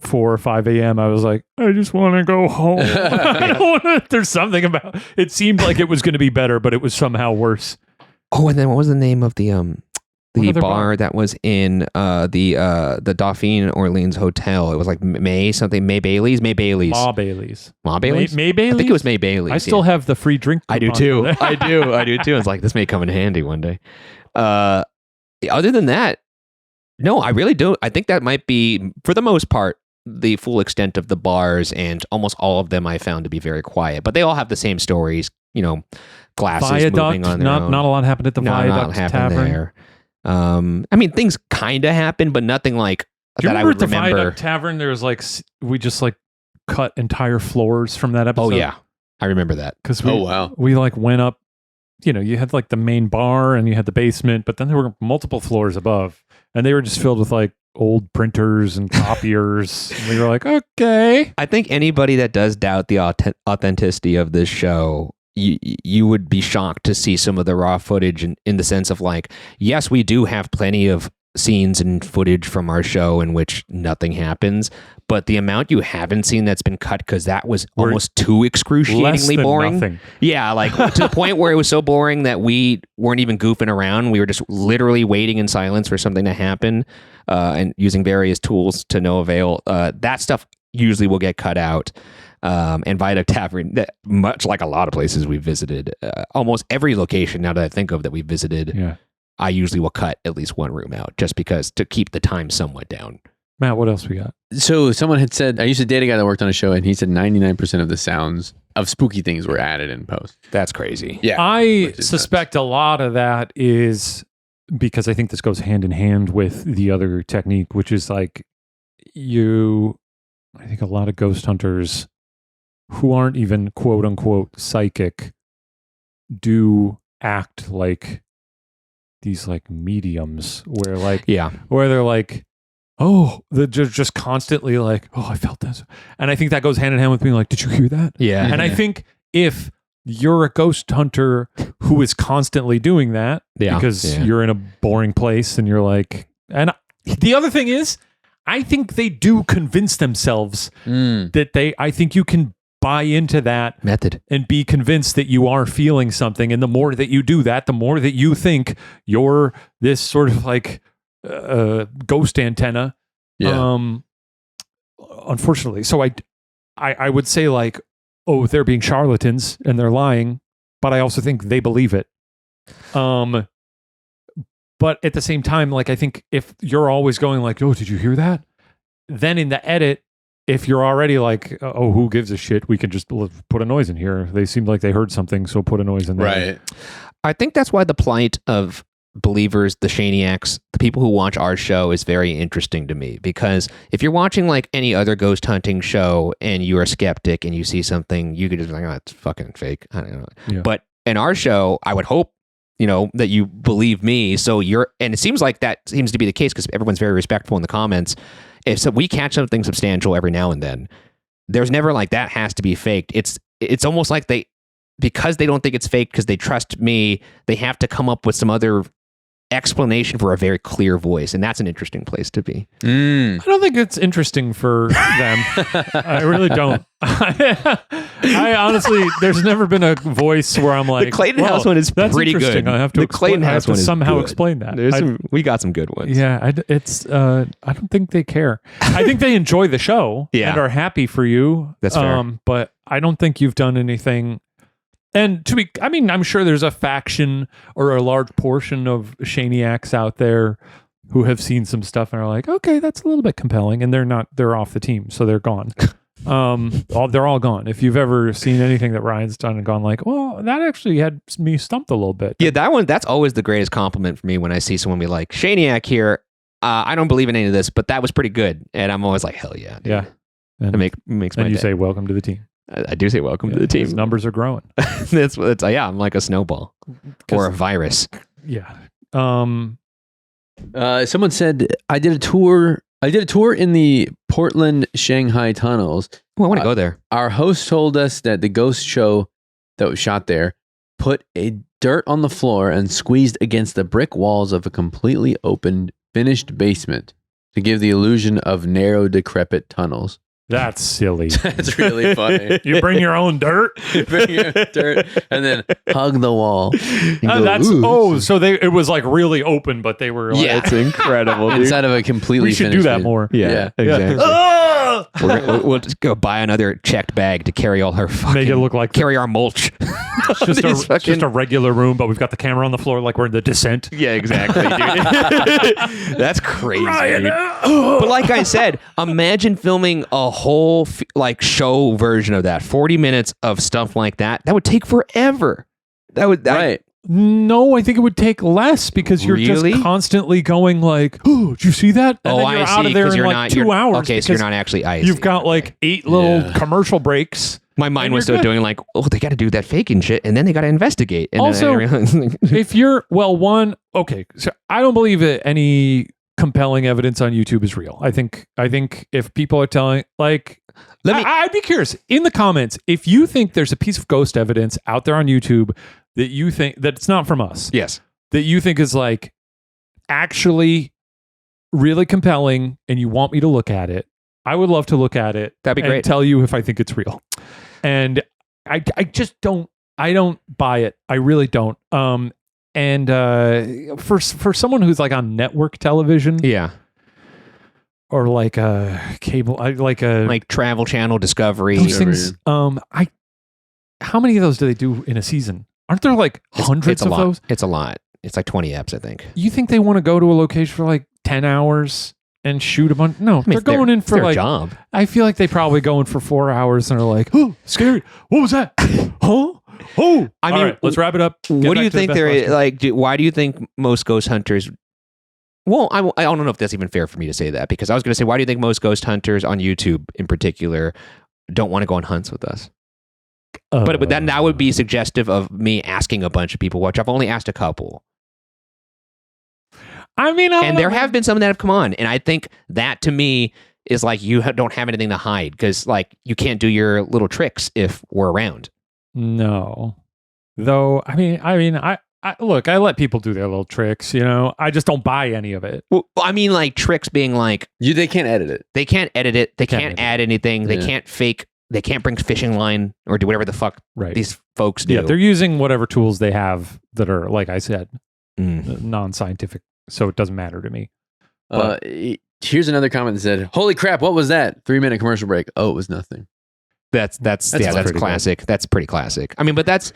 4 or 5 a.m., I was like, I just want to go home. I don't wanna, there's something about it. Seemed like it was going to be better, but it was somehow worse.
Oh, and then what was the name of the bar that was in the Dauphine Orleans Hotel? It was like May Bailey's.
Ma Bailey's.
Ma Bailey's?
May Bailey's?
I think it was May Bailey's.
I still have the free drink.
I do too. I do too. It's like, this may come in handy one day. Other than that, no, I really don't. I think that might be, for the most part, the full extent of the bars, and almost all of them I found to be very quiet. But they all have the same stories, glasses
Viaduct,
moving on their own.
Not a lot happened at the Viaduct Tavern.
There. I mean, things kind of happened, but nothing like
Do you
that I
remember
would
at the
remember.
Viaduct Tavern, there was like, we just like cut entire floors from that episode?
Oh, yeah. I remember that.
Because
wow.
We like went up, you had like the main bar and you had the basement, but then there were multiple floors above, and they were just filled with like old printers and copiers. And we were like, okay.
I think anybody that does doubt the authenticity of this show, you would be shocked to see some of the raw footage in the sense of like, yes, we do have plenty of scenes and footage from our show in which nothing happens, but the amount you haven't seen that's been cut because that was almost too excruciatingly boring.
Nothing.
Yeah, like to the point where it was so boring that we weren't even goofing around. We were just literally waiting in silence for something to happen and using various tools to no avail. That stuff usually will get cut out. And Viaduct Tavern, much like a lot of places we've visited, almost every location now that I think of that we've visited, I usually will cut at least one room out just because to keep the time somewhat down.
Matt, what else we got?
So someone had said, I used to date a guy that worked on a show, and he said 99% of the sounds of spooky things were added in post.
That's crazy.
Yeah.
I suspect a lot of that is because I think this goes hand in hand with the other technique, which is like I think a lot of ghost hunters who aren't even quote unquote psychic do act like these like mediums where like where they're like, oh, they're just constantly like, oh, I felt this. And I think that goes hand in hand with being like, did you hear that?
Yeah.
And I think if you're a ghost hunter who is constantly doing that because you're in a boring place and you're like, and the other thing is, I think they do convince themselves that I think you can buy into that
method
and be convinced that you are feeling something. And the more that you do that, the more that you think you're this sort of like ghost antenna. Unfortunately. So I would say like, oh, they're being charlatans and they're lying, but I also think they believe it. But at the same time, like I think if you're always going like, oh, did you hear that? Then in the edit, if you're already like, oh, who gives a shit? We can just put a noise in here. They seemed like they heard something, so put a noise in there.
Right.
I think that's why the plight of believers, the Shaniacs, the people who watch our show is very interesting to me, because if you're watching like any other ghost hunting show and you're a skeptic and you see something, you could just be like, oh, it's fucking fake. I don't know.
Yeah.
But in our show, I would hope, that you believe me. So and it seems like that seems to be the case because everyone's very respectful in the comments. If we catch something substantial every now and then, there's never like that has to be faked. It's almost like because they don't think it's fake because they trust me, they have to come up with some other explanation for a very clear voice, and that's an interesting place to be.
I don't think it's interesting for them. I really don't. I honestly, there's never been a voice where I'm like,
the Clayton House one is
that's
pretty
interesting.
good.
I have to
the Clayton House one is
somehow
good.
explain that.
We got some good ones.
Yeah, I don't think they care. I think they enjoy the show and are happy for you.
That's fair.
But I don't think you've done anything. And I'm sure there's a faction or a large portion of Shaniacs out there who have seen some stuff and are like, okay, that's a little bit compelling. And they're off the team. So they're gone. They're all gone. If you've ever seen anything that Ryan's done and gone like, well, that actually had me stumped a little bit.
Yeah, that's always the greatest compliment for me when I see someone be like, Shaniac here. I don't believe in any of this, but that was pretty good. And I'm always like, hell yeah. Dude.
Yeah. And
it makes my
and you
day.
say, welcome to the team.
I do say welcome to the team.
His numbers are growing.
I'm like a snowball or a virus.
Yeah.
Someone said I did a tour in the Portland Shanghai tunnels.
Oh, I want to go there.
Our host told us that the ghost show that was shot there put a dirt on the floor and squeezed against the brick walls of a completely open, finished basement to give the illusion of narrow, decrepit tunnels.
That's silly.
That's really funny.
You bring your own dirt?
Bring your dirt and then hug the wall.
So it was like really open, but they were like,
it's incredible.
Inside of a completely
we should
finished
do that
basement.
more.
Yeah, exactly. We'll just go buy another checked bag to carry all her fucking...
Make it look like...
Carry our mulch.
It's just a regular room, but we've got the camera on the floor like we're in The Descent.
Yeah, exactly, dude. That's crazy. But like I said, imagine filming a whole show version of that. 40 minutes of stuff like that. That would take forever.
Right.
No, I think it would take less because you're just constantly going like, oh, did you see that? And then you're out of there in like 2 hours.
Okay, so you're not actually ice.
You've got like 8 little commercial breaks.
My mind was still doing like, oh, they got to do that faking shit, and then they got to investigate. And
also, if you're, so I don't believe that any compelling evidence on YouTube is real. I think if people are telling, like, I'd be curious in the comments if you think there's a piece of ghost evidence out there on YouTube that you think that it's not from us.
Yes.
That you think is like actually really compelling and you want me to look at it. I would love to look at it.
That'd be great.
And tell you if I think it's real. And I just don't buy it. I really don't. And for someone who's like on network television.
Yeah.
Or like a cable, like
Travel Channel, Discovery.
Those things, how many of those do they do in a season? Aren't there like hundreds of those?
It's a lot. It's like 20 eps, I think.
You think they want to go to a location for like 10 hours and shoot a bunch? No, they're going in for like
job.
I feel like they probably go in for 4 hours and are like, oh, scary. What was that? Huh? Oh, I mean, right, let's wrap it up.
What do you think why do you think most ghost hunters? Well, I don't know if that's even fair for me to say that, because I was going to say, why do you think most ghost hunters on YouTube in particular don't want to go on hunts with us? But then that would be suggestive of me asking a bunch of people, which I've only asked a couple.
I mean,
And there have been some that have come on, and I think that to me is like you don't have anything to hide because like you can't do your little tricks if we're around.
No, though. I mean, I look. I let people do their little tricks. You know, I just don't buy any of it.
Well, I mean, like tricks being like
They can't edit it.
they can't edit it, they
Can't
can't
edit
add anything, they
Yeah.
can't fake, they can't bring fishing line or do whatever the fuck
Right.
these folks do.
Yeah, they're using whatever tools they have that are, like I said,
Mm.
non-scientific. So it doesn't matter to me.
Here's another comment that said, "Holy crap, what was that? 3-minute commercial break. Oh, it was nothing."
That's
pretty
classic. That's pretty classic. I mean, but that's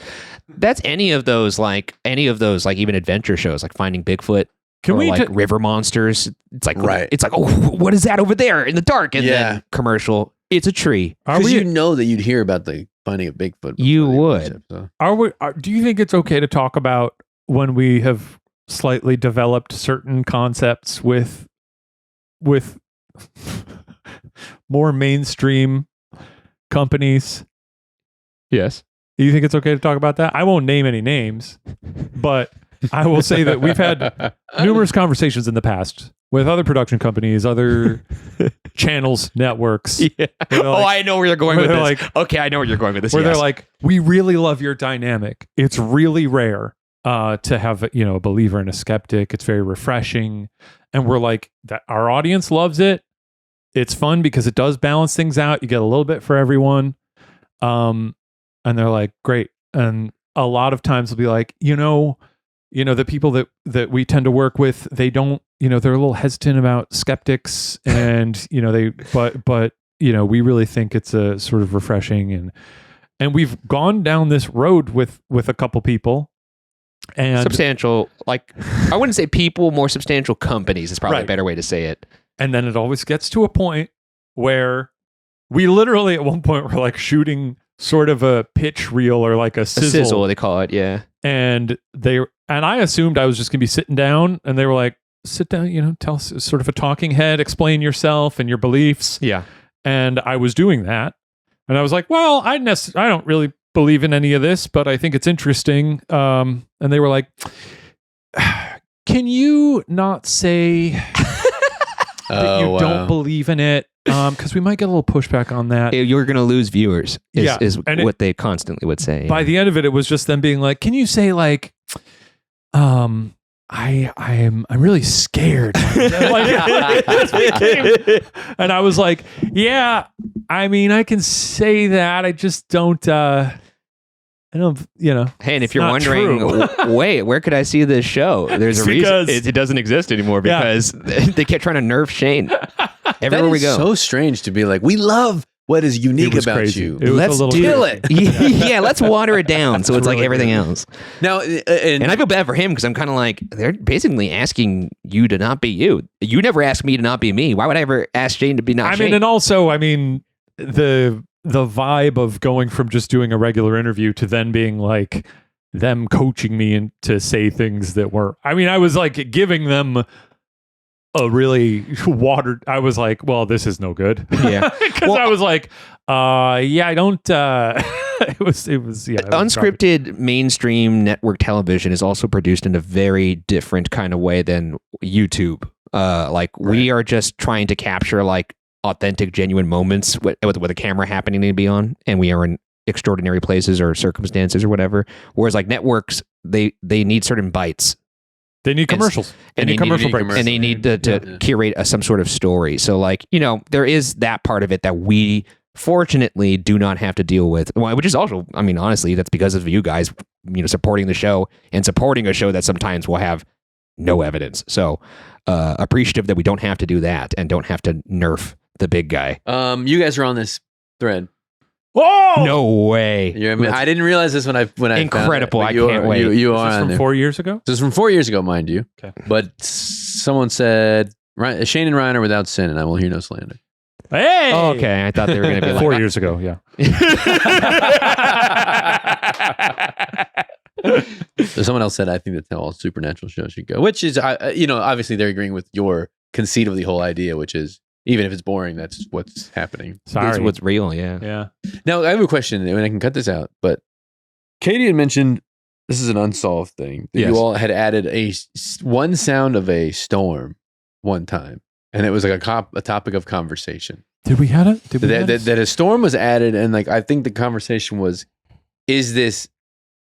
any of those even adventure shows like Finding Bigfoot.
Can
or
we
like
ju-
river monsters? It's like
Right.
It's like, oh, what is that over there in the dark? And
Yeah.
then commercial. It's a tree.
Are
Because
we?
you know that you'd hear about the finding of Bigfoot.
You
before the
would.
episode, so.
Are we? Do you think it's okay to talk about when we have slightly developed certain concepts with more mainstream companies?
Yes.
Do you think it's okay to talk about that? I won't name any names, but I will say that we've had numerous conversations in the past with other production companies, other channels, networks,
Yeah.
Where they're like-
I know where you're going
where
with
they're
this. Okay, I know where you're going with this.
where
yes.
they're like, we really love your dynamic. It's really rare to have a believer and a skeptic. It's very refreshing, and we're like that. Our audience loves it. It's fun because it does balance things out. You get a little bit for everyone, and they're like, great. And a lot of times they'll be like, the people that we tend to work with, they don't, they're a little hesitant about skeptics, and but we really think it's a sort of refreshing, and we've gone down this road with a couple people, and
substantial, like I wouldn't say people, more substantial companies is probably a
Right.
better way to say it.
and then it always gets to a point where we literally at one point were like shooting sort of a pitch reel or like a
A
sizzle,
sizzle, they call it. Yeah.
and I assumed I was just gonna be sitting down, and they were like, sit down, tell us, sort of a talking head, explain yourself and your beliefs.
Yeah.
And I was doing that, and I was like, well, I don't really believe in any of this, but I think it's interesting. And they were like, can you not say that you don't believe in it? Because we might get a little pushback on that.
You're going to lose viewers
Yeah,
is
and
what they constantly would say.
By the end of it, it was just them being like, can you say like, I'm really scared. And I was like, yeah, I mean, I can say that. I just don't, I don't,
Hey, and if
it's
you're
not
wondering,
true.
wait, where could I see this show? There's a reason.
Because-
It doesn't exist anymore
Yeah.
because they kept trying to nerf Shane.
That
Everywhere we
is
go.
so strange to be like, we love what is unique
It was
about
crazy.
you.
It was
Let's
a little
do
crazy.
it. Yeah, let's water it down so it's like
really
everything
crazy.
else.
Now,
And I feel bad for him because I'm kind of like, they're basically asking you to not be you. You never asked me to not be me. Why would I ever ask Shane to be not
I
Shane?
mean, and also, the vibe of going from just doing a regular interview to then being like them coaching me and to say things that were, I was like giving them a really watered, I was like, well, this is no good.
Yeah.
Because
Well,
I was like, I don't, it was, yeah. it was garbage.
unscripted mainstream network television is also produced in a very different kind of way than YouTube. We are just trying to capture like authentic, genuine moments with a camera happening to be on, and we are in extraordinary places or circumstances or whatever. Whereas like networks, they need certain bites.
They need commercials. They
and
need
they need
commercial
to-
breaks.
And they need to
Yeah.
curate some sort of story. So like, there is that part of it that we fortunately do not have to deal with, which is also, honestly, that's because of you guys, supporting the show and supporting a show that sometimes will have no evidence. So appreciative that we don't have to do that and don't have to nerf the big guy.
you guys are on this thread.
Whoa!
No way.
I didn't realize this when I
Incredible.
Found it,
I can't wait.
You
This
are
is
on
from
there.
4 years ago?
This is from 4 years ago, mind you.
Okay.
But someone said Shane and Ryan are without sin, and I will hear no slander.
Hey!
Oh, okay. I thought they were going to be like
4 years ago, yeah.
So someone else said, I think that's how all supernatural shows should go, which is, obviously they're agreeing with your conceit of the whole idea, which is Even if it's boring, that's what's happening.
Sorry.
It's what's real, yeah.
Yeah.
Now, I have a question, and I can cut this out, but Katie had mentioned this is an unsolved thing. That
Yes.
you all had added one sound of a storm one time, and it was like a topic of conversation.
Did we have it? Did we have
That a storm was added, and like I think the conversation was, is this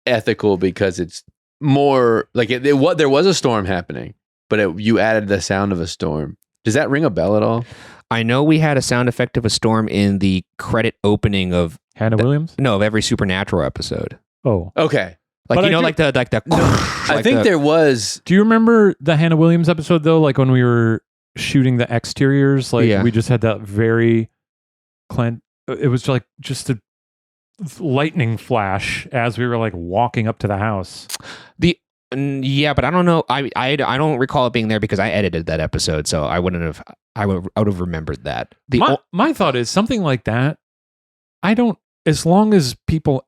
ethical because it's more like there was a storm happening, but you added the sound of a storm. Does that ring a bell at all?
I know we had a sound effect of a storm in the credit opening of
Hannah Williams?
of every Supernatural episode.
Oh.
Okay.
Like
But
you
I
know,
do-
like the
I think there was.
Do you remember the Hannah Williams episode though? Like when we were shooting the exteriors, like
Yeah.
we just had that very it was like just a lightning flash as we were like walking up to the house.
Yeah, but I don't know. I don't recall it being there because I edited that episode, so I would have remembered that.
My thought is something like that. I don't, as long as people,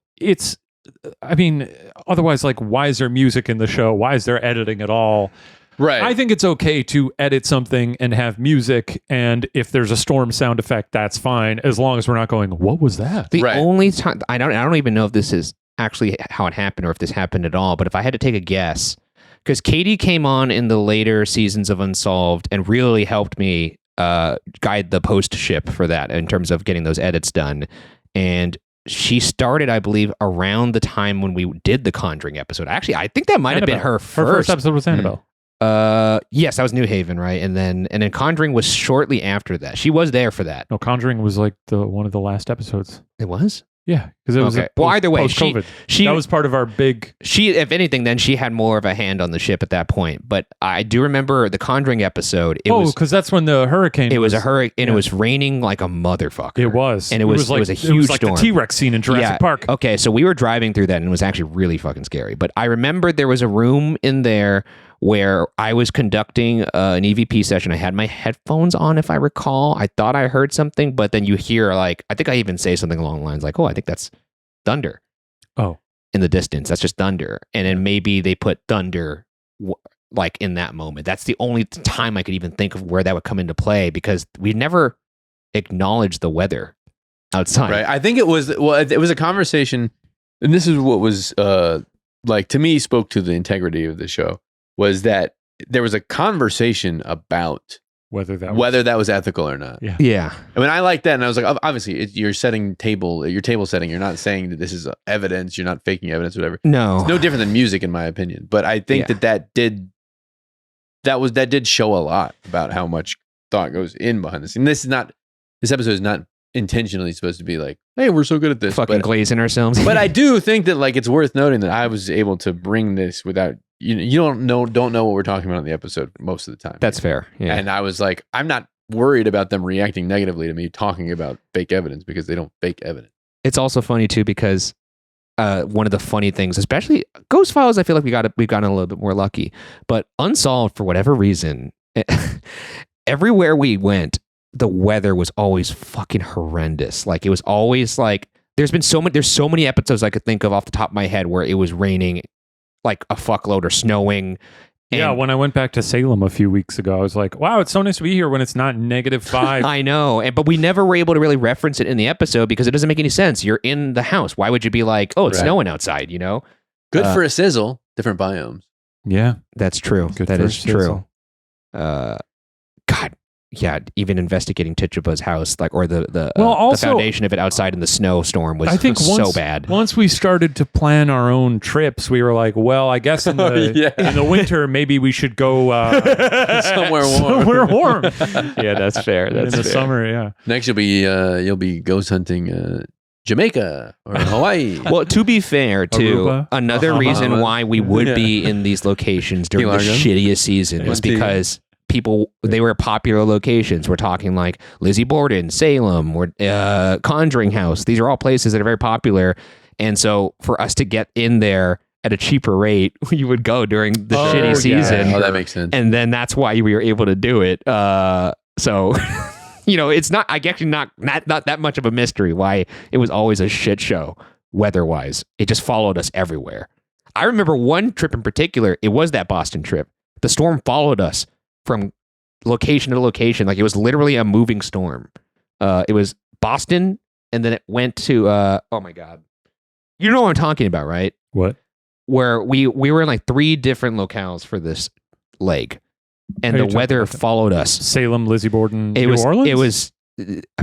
otherwise, like, why is there music in the show? Why is there editing at all?
Right.
I think it's okay to edit something and have music, and if there's a storm sound effect, that's fine, as long as we're not going, what was that?
The
Right.
only time I don't even know if this is actually how it happened or if this happened at all, but if I had to take a guess, because Katie came on in the later seasons of Unsolved and really helped me guide the post ship for that in terms of getting those edits done, and she started, I believe, around the time when we did the Conjuring episode. Actually, I think that might have been
Annabelle.
her
First episode was Annabelle.
Yes, that was New Haven, right? And then Conjuring was shortly after that. She was there for that.
No, Conjuring was like one of the last episodes.
It was?
Yeah, because it was
Okay. Well, either way,
post-COVID.
she
That was part of our big.
She, if anything, then she had more of a hand on the ship at that point. But I do remember the Conjuring episode.
Because that's when the hurricane.
It was a hurricane, and
yeah.
it was raining like a motherfucker.
It was,
and it was
like
a huge
like
storm.
the T-Rex scene in Jurassic Park.
Okay, so we were driving through that, and it was actually really fucking scary. But I remember there was a room in there where I was conducting an EVP session. I had my headphones on, if I recall. I thought I heard something, but then you hear I think I even say something along the lines like, "Oh, I think that's thunder."
Oh.
In the distance, that's just thunder. And then maybe they put thunder like in that moment. That's the only time I could even think of where that would come into play, because we never acknowledged the weather outside.
Right. I think it was a conversation, and this is what was like to me spoke to the integrity of the show, was that there was a conversation about
Whether that was
ethical or not.
Yeah.
Yeah.
I mean, I like that, and I was like, obviously, you're setting your table setting. You're not saying that this is evidence. You're not faking evidence, whatever.
No.
It's no different than music, in my opinion. But I think that did show a lot about how much thought goes in behind this. And this episode is not intentionally supposed to be like, hey, we're so good at this,
Fucking glazing ourselves.
but I do think that like it's worth noting that I was able to bring this without you don't know what we're talking about in the episode most of the time.
That's fair. Yeah.
And I was like, I'm not worried about them reacting negatively to me talking about fake evidence, because they don't fake evidence.
It's also funny too, because one of the funny things, especially Ghost Files, I feel like we've gotten a little bit more lucky, but Unsolved, for whatever reason, everywhere we went, the weather was always fucking horrendous. Like it was always like there's so many episodes I could think of off the top of my head where it was raining like a fuckload or snowing.
Yeah, when I went back to Salem a few weeks ago, I was like, wow, it's so nice to be here when it's not -5.
I know, but we never were able to really reference it in the episode because it doesn't make any sense. You're in the house. Why would you be like, oh, it's
Right.
snowing outside, you know?
Good for a sizzle, different biomes.
Yeah.
That's true.
Good
That
for
is
a
true.
sizzle.
God, yeah, even investigating Tituba's house, like, or the
also-
foundation of it outside in the snowstorm was
I think
so bad.
Once we started to plan our own trips, we were like, well, I guess in the winter, maybe we should go
Somewhere warm.
somewhere warm.
Yeah, that's fair.
in
That's
the
fair.
summer, yeah.
Next, you'll be ghost hunting Jamaica or Hawaii.
Well, to be fair, too,
Aruba?
another reason
Bahamas.
why we would be in these locations during the
Key Largo?
shittiest season was because they were popular locations. We're talking like Lizzie Borden, Salem, or Conjuring House. These are all places that are very popular. And so for us to get in there at a cheaper rate, we would go during the shitty
yeah.
season.
Oh, that makes sense.
And then that's why we were able to do it. So, it's not that much of a mystery why it was always a shit show weather-wise. It just followed us everywhere. I remember one trip in particular. It was that Boston trip. The storm followed us from location to location. Like it was literally a moving storm. It was Boston, and then it went to oh my God. You know what I'm talking about, right?
What?
Where we were in like 3 different locales for this leg, and the weather followed us.
Salem, Lizzie Borden,
New
Orleans?
It was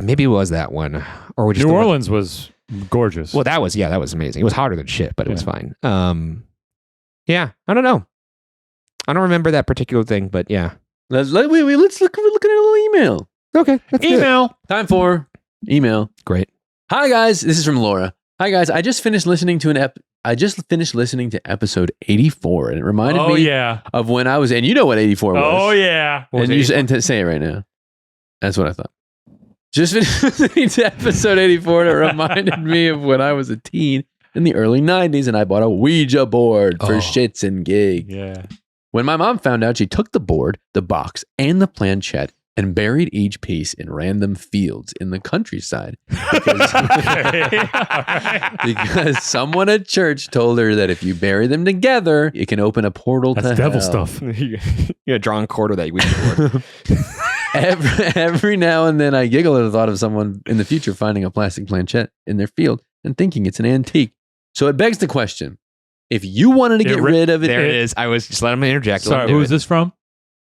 maybe it was that one, or just
New Orleans was gorgeous.
Well, that was amazing. It was hotter than shit, but it was fine. Yeah, I don't know. I don't remember that particular thing, but yeah.
Let's look. We're looking at a little email.
Okay,
email.
Time for email.
Great.
Hi guys, this is from Laura. Hi guys, I just finished listening to episode 84, and it reminded me of when I was, and you know what 84 was.
Oh yeah.
And say it right now. That's what I thought. Just finished listening to episode 84, and it reminded me of when I was a teen in the early 90s, and I bought a Ouija board for shits and gigs.
Yeah.
When my mom found out, she took the board, the box, and the planchette and buried each piece in random fields in the countryside because someone at church told her that if you bury them together, it can open a portal to
devil
hell.
stuff.
Yeah, drawing cord with that Ouija board.
Every now and then I giggle at the thought of someone in the future finding a plastic planchette in their field and thinking it's an antique. So it begs the question, if you wanted to get rid of it.
There it is. I was just let him interject.
Sorry, who is this from?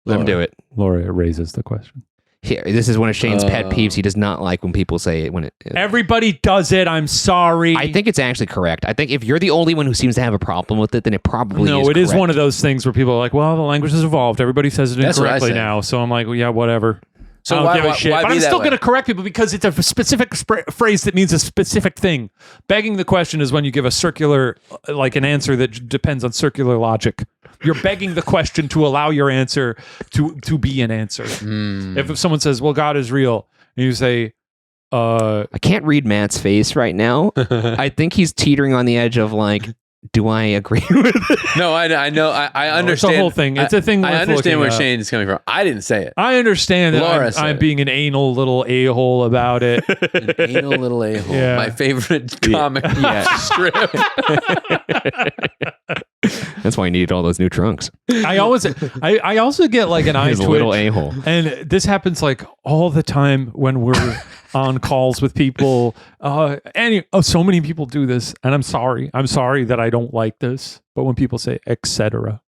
Let him do it.
Laura raises the question.
Here, this is one of Shane's pet peeves. He does not like when people say it when it.
Everybody does it. I'm sorry.
I think it's actually correct. I think if you're the only one who seems to have a problem with it, then it probably is.
No, it is one of those things where people are like, well, the language has evolved. Everybody says it incorrectly now. So I'm like, well, yeah, whatever.
So
I don't give a shit.
why
But
be
I'm
that
still
way?
going to correct people because it's a specific phrase that means a specific thing. Begging the question is when you give a circular, like an answer that depends on circular logic. You're begging the question to allow your answer to be an answer. If someone says, well, God is real, and you say,
I can't read Matt's face right now. I think he's teetering on the edge of like, do I agree with it?
No, I know. I understand.
It's the whole thing. It's a thing.
I
worth
understand where
looking up.
Shane is coming from. I didn't say it.
I understand that
Laura said
I'm
it.
being an anal little a-hole about it.
An anal little a-hole.
Yeah.
My favorite comic strip.
That's why he needed all those new trunks.
I also get like an eye
He's a
twitch.
little a-hole.
And this happens like all the time when we're on calls with people. So many people do this, and I'm sorry. I'm sorry that I don't like this. But when people say etc.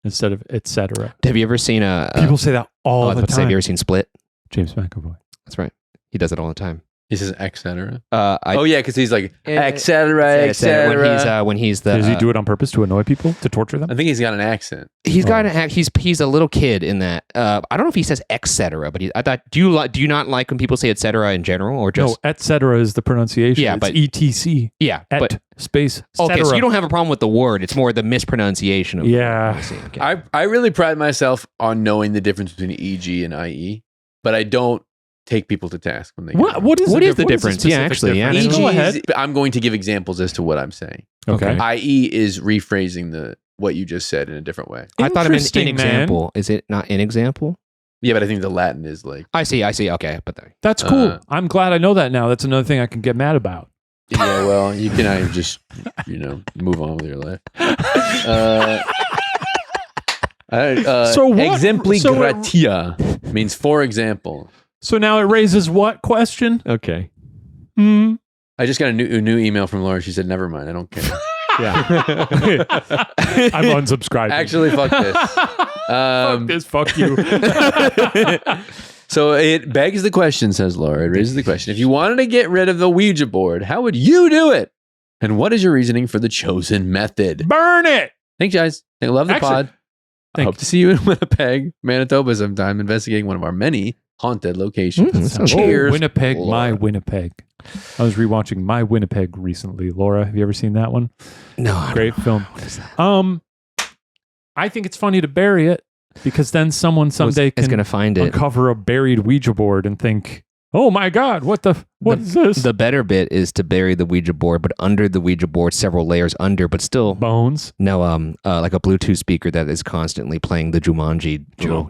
instead of etc.,
Have you ever seen
people say that all the
Have
time.
you ever seen Split?
James McAvoy.
That's right. He does it all the time.
He says etc.
Oh
yeah, because he's like etc.
When he's the
Does he do it on purpose to annoy people, to torture them?
I think he's got an accent.
he's got an act. He's a little kid in that. I don't know if he says etc. But I thought do you not like when people say etc. in general or just
No, etc. is the pronunciation.
Yeah,
it's
but-
etc.
yeah? But
Space.
okay,
cetera.
so you don't have a problem with the word. It's more the mispronunciation of
Yeah.
the word. I see. Okay.
I really pride myself on knowing the difference between EG and IE, but I don't take people to task when they get it.
What is
What
the
is the
difference?
difference? Yeah, actually, yeah.
EG
Go ahead.
is, I'm going to give examples as to what I'm saying.
Okay.
IE is rephrasing what you just said in a different way.
I thought of an
Interesting, man.
example. Is it not an example?
Yeah, but I think the Latin is like,
I see. Okay, but there.
That's cool.
Uh,
I'm glad I know that now. That's another thing I can get mad about.
yeah, well, you can either just, move on with your life.
So what-
exempli
so what-
gratia means for example.
So now it raises what question?
Okay.
Hmm.
I just got a new email from Laura. She said, never mind. I don't care.
I'm unsubscribing.
Actually, fuck this.
fuck this. Fuck you.
So it begs the question, says Laura. It raises the question. If you wanted to get rid of the Ouija board, how would you do it? And what is your reasoning for the chosen method?
Burn it.
Thanks, guys. I love the
Actually,
pod. I hope to see you in Winnipeg, Manitoba sometime, investigating one of our many haunted locations. Cheers.
Winnipeg,
Laura.
my Winnipeg. I was rewatching My Winnipeg recently. Laura, have you ever seen that one?
No.
Great film.
What is that?
I think it's funny to bury it because then someone someday
is
can
going to find it.
uncover a buried Ouija board and think, "Oh my God, what is this?"
The better bit is to bury the Ouija board, but under the Ouija board, several layers under, but still
bones.
no, like a Bluetooth speaker that is constantly playing the Jumanji.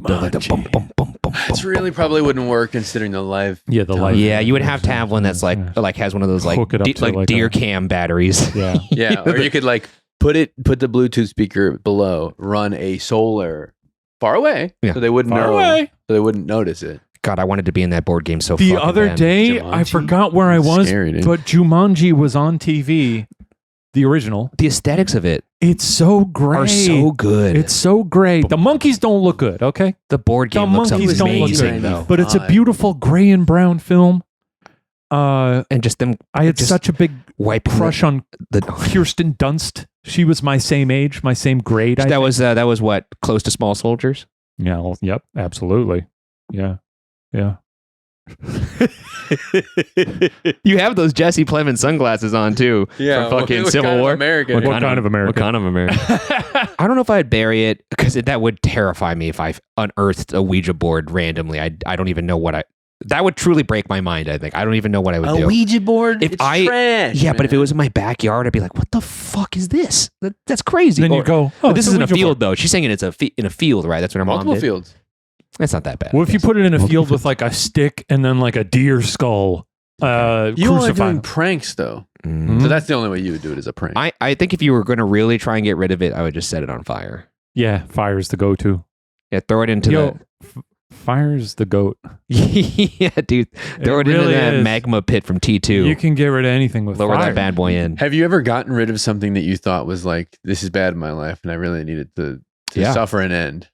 Like the bum, bum, bum, bum,
This
bum,
really probably wouldn't work considering the live.
Yeah, the light.
Yeah, you would have to have one that's like has one of those like
Hook it up to like
deer
a-
cam batteries.
Yeah.
Yeah, or you could like put the Bluetooth speaker below, run a solar far away,
Yeah.
so they wouldn't
Far
know.
away.
so they wouldn't notice it.
God, I wanted to be in that board game so
The
fucking
other
bad.
day, I
Jumanji?
forgot where I was,
Scary, dude.
but Jumanji was on TV, the original.
The aesthetics of it
It's so great.
are so good.
It's so great. The monkeys don't look good, okay?
the board game
the
looks
monkeys don't look
amazing
good.
though.
But it's a beautiful gray and brown film.
And just them
I had
just
such a big
wiping
crush on
the
Kirsten Dunst. She was my same age, my same grade.
that was what, close to Small Soldiers?
Yeah. Well, yep. Absolutely. Yeah. Yeah.
You have those Jesse Plemons sunglasses on too.
Yeah,
for fucking
what
Civil
kind of
War.
American?
What kind of American?
What kind of American? I don't know if I'd bury it because that would terrify me if I unearthed a Ouija board randomly. I don't even know what that would truly break my mind. I think I don't even know what I would do.
Ouija board?
If
It's
I-
trash.
Yeah, but if it
man.
was in my backyard, I'd be like, "What the fuck is this? That's crazy."
Then you go, oh,
this
it's
is in a
Ouija
field
board.
though. She's saying it's in a field, right? That's what her mom
multiple
did.
fields.
That's not that bad.
What if you put it in a field with like a stick and then like a deer skull?
You all are
Crucified.
doing pranks though,
Mm.
so that's the only way you would do it as a prank.
I think if you were going to really try and get rid of it, I would just set it on fire.
Yeah, fire's the go-to.
Yeah, throw it into
Yo, fire's the goat.
yeah, dude. Throw it,
really
into that
is.
magma pit from T2.
You can get rid of anything with
Lower
fire.
that bad boy in.
Have you ever gotten rid of something that you thought was like, this is bad in my life, and I really needed to
Yeah.
suffer an end?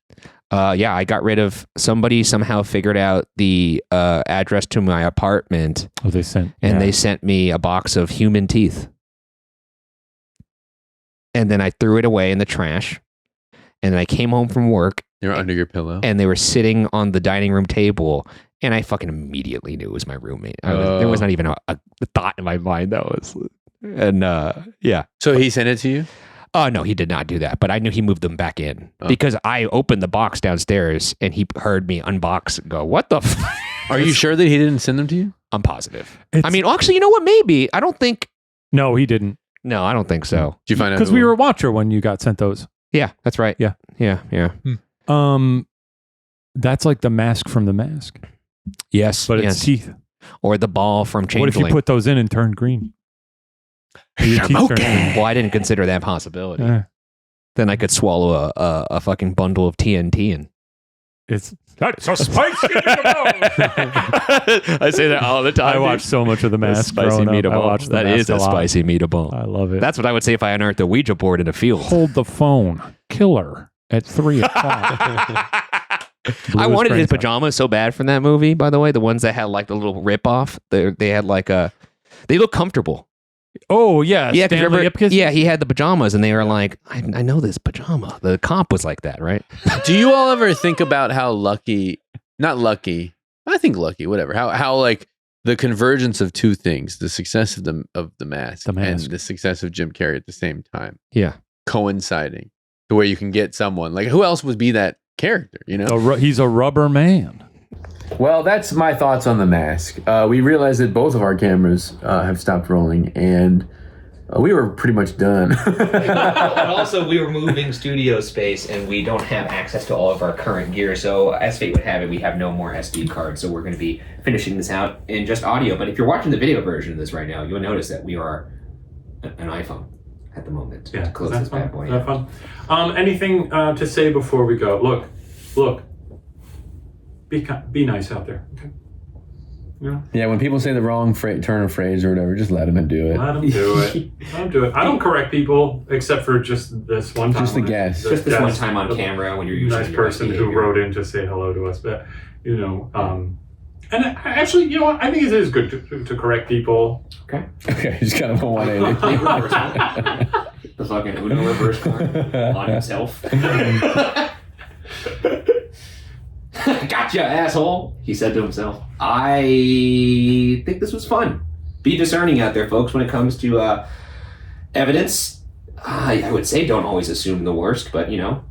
Yeah, I got rid of somebody somehow figured out the address to my apartment
Oh, they sent.
and
yeah.
they sent me a box of human teeth. And then I threw it away in the trash. And then I came home from work
You're under your pillow.
and they were sitting on the dining room table. And I fucking immediately knew it was my roommate. There was not even a thought in my mind that was. And yeah.
So he sent it to you?
Oh, no, he did not do that. But I knew he moved them back in because I opened the box downstairs and he heard me unbox and go, what the f-?
Are you sure that he didn't send them to you?
I'm positive.
It's-
I mean, actually, you know what? Maybe. I don't think.
No, he didn't.
No, I don't think so.
Did you find out?
Because
who-
we were a watcher when you got sent those.
Yeah, that's right.
Yeah.
Yeah.
That's like the mask from the mask,
Yes.
but
yes.
it's teeth.
Or the ball from Changeling.
What if you put those in and turn green? Your teeth turn green.
Well, I didn't consider that possibility.
Eh,
Then I could swallow a fucking bundle of TNT and.
it's that's a spicy
I say that all the time.
I watched so much of the mask.
spicy
growing up. I
meatball.
watched The
That
Mask
is a
lot.
spicy meatball.
I love it.
That's what I would say if I unearthed a Ouija board in a field.
Hold the phone. Killer at 3 o'clock.
I
Blew his
wanted his
brains out.
pajamas so bad from that movie, by the way. The ones that had like the little rip off. They had like they look comfortable.
Oh yeah,
Yeah, 'cause
Stanley
remember,
Ipkiss?
yeah, he had the pajamas and they were like, I know this pajama. The cop was like that, right?
Do you all ever think about how lucky, not lucky, I think lucky, whatever, how like the convergence of two things, the success of the mask,
The Mask.
and the success of Jim Carrey at the same time,
Yeah.
coinciding to where you can get someone, like who else would be that character, you know?
He's a rubber man.
Well, that's my thoughts on The Mask. We realized that both of our cameras have stopped rolling, and we were pretty much done.
But also, we were moving studio space, and we don't have access to all of our current gear. So, as fate would have it, we have no more SD cards. So, we're going to be finishing this out in just audio. But if you're watching the video version of this right now, you'll notice that we are an iPhone at the moment. to close this bad boy.
Is that fun? Anything to say before we go? Look. Be nice out there. Okay. Yeah.
Yeah, when people say the wrong turn of phrase or whatever, just let them do it.
Let them do it. Let them do it. I don't correct people except for just this one time.
Just the
when
guess.
Just this one
guess,
time on
the
camera when you're using
nice
your
person
SD
who
behavior.
wrote in to say hello to us. But, and actually, you know what? I think it is good to correct people.
Okay.
Okay, just kind of a 180.
The fucking Uno reverse card on himself. Gotcha, asshole, he said to himself. I think this was fun. Be discerning out there, folks, when it comes to evidence. I would say don't always assume the worst, but,
No,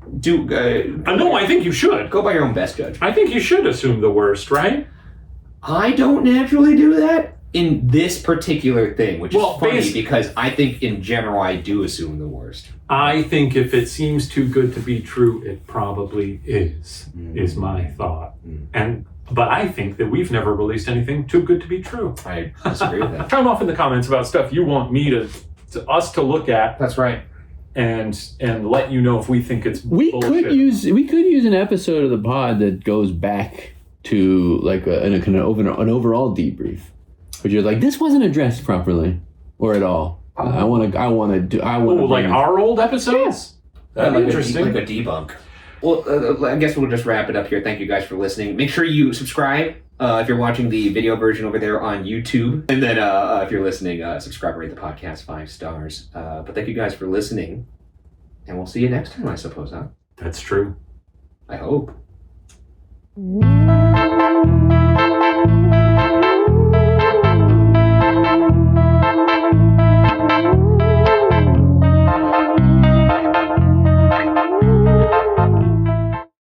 I think you should.
go by your own best judgment.
I think you should assume the worst, right?
I don't naturally do that in this particular thing, which
Well,
is funny
basi-
because I think in general I do assume the worst.
I think if it seems too good to be true, it probably is my thought. But I think that we've never released anything too good to be true.
I disagree with that.
Count off in the comments about stuff you want me us to look at.
That's right.
and let you know if we think it's
We
bullshit.
could use an episode of the pod that goes back to like a kind of an overall debrief, but you're like, this wasn't addressed properly or at all. I want to.
like our old episodes. That'd be interesting.
Like a debunk. Well, I guess we'll just wrap it up here. Thank you guys for listening. Make sure you subscribe if you're watching the video version over there on YouTube. And then if you're listening, subscribe, rate the podcast 5 stars. But thank you guys for listening. And we'll see you next time, I suppose, huh?
That's true.
I hope.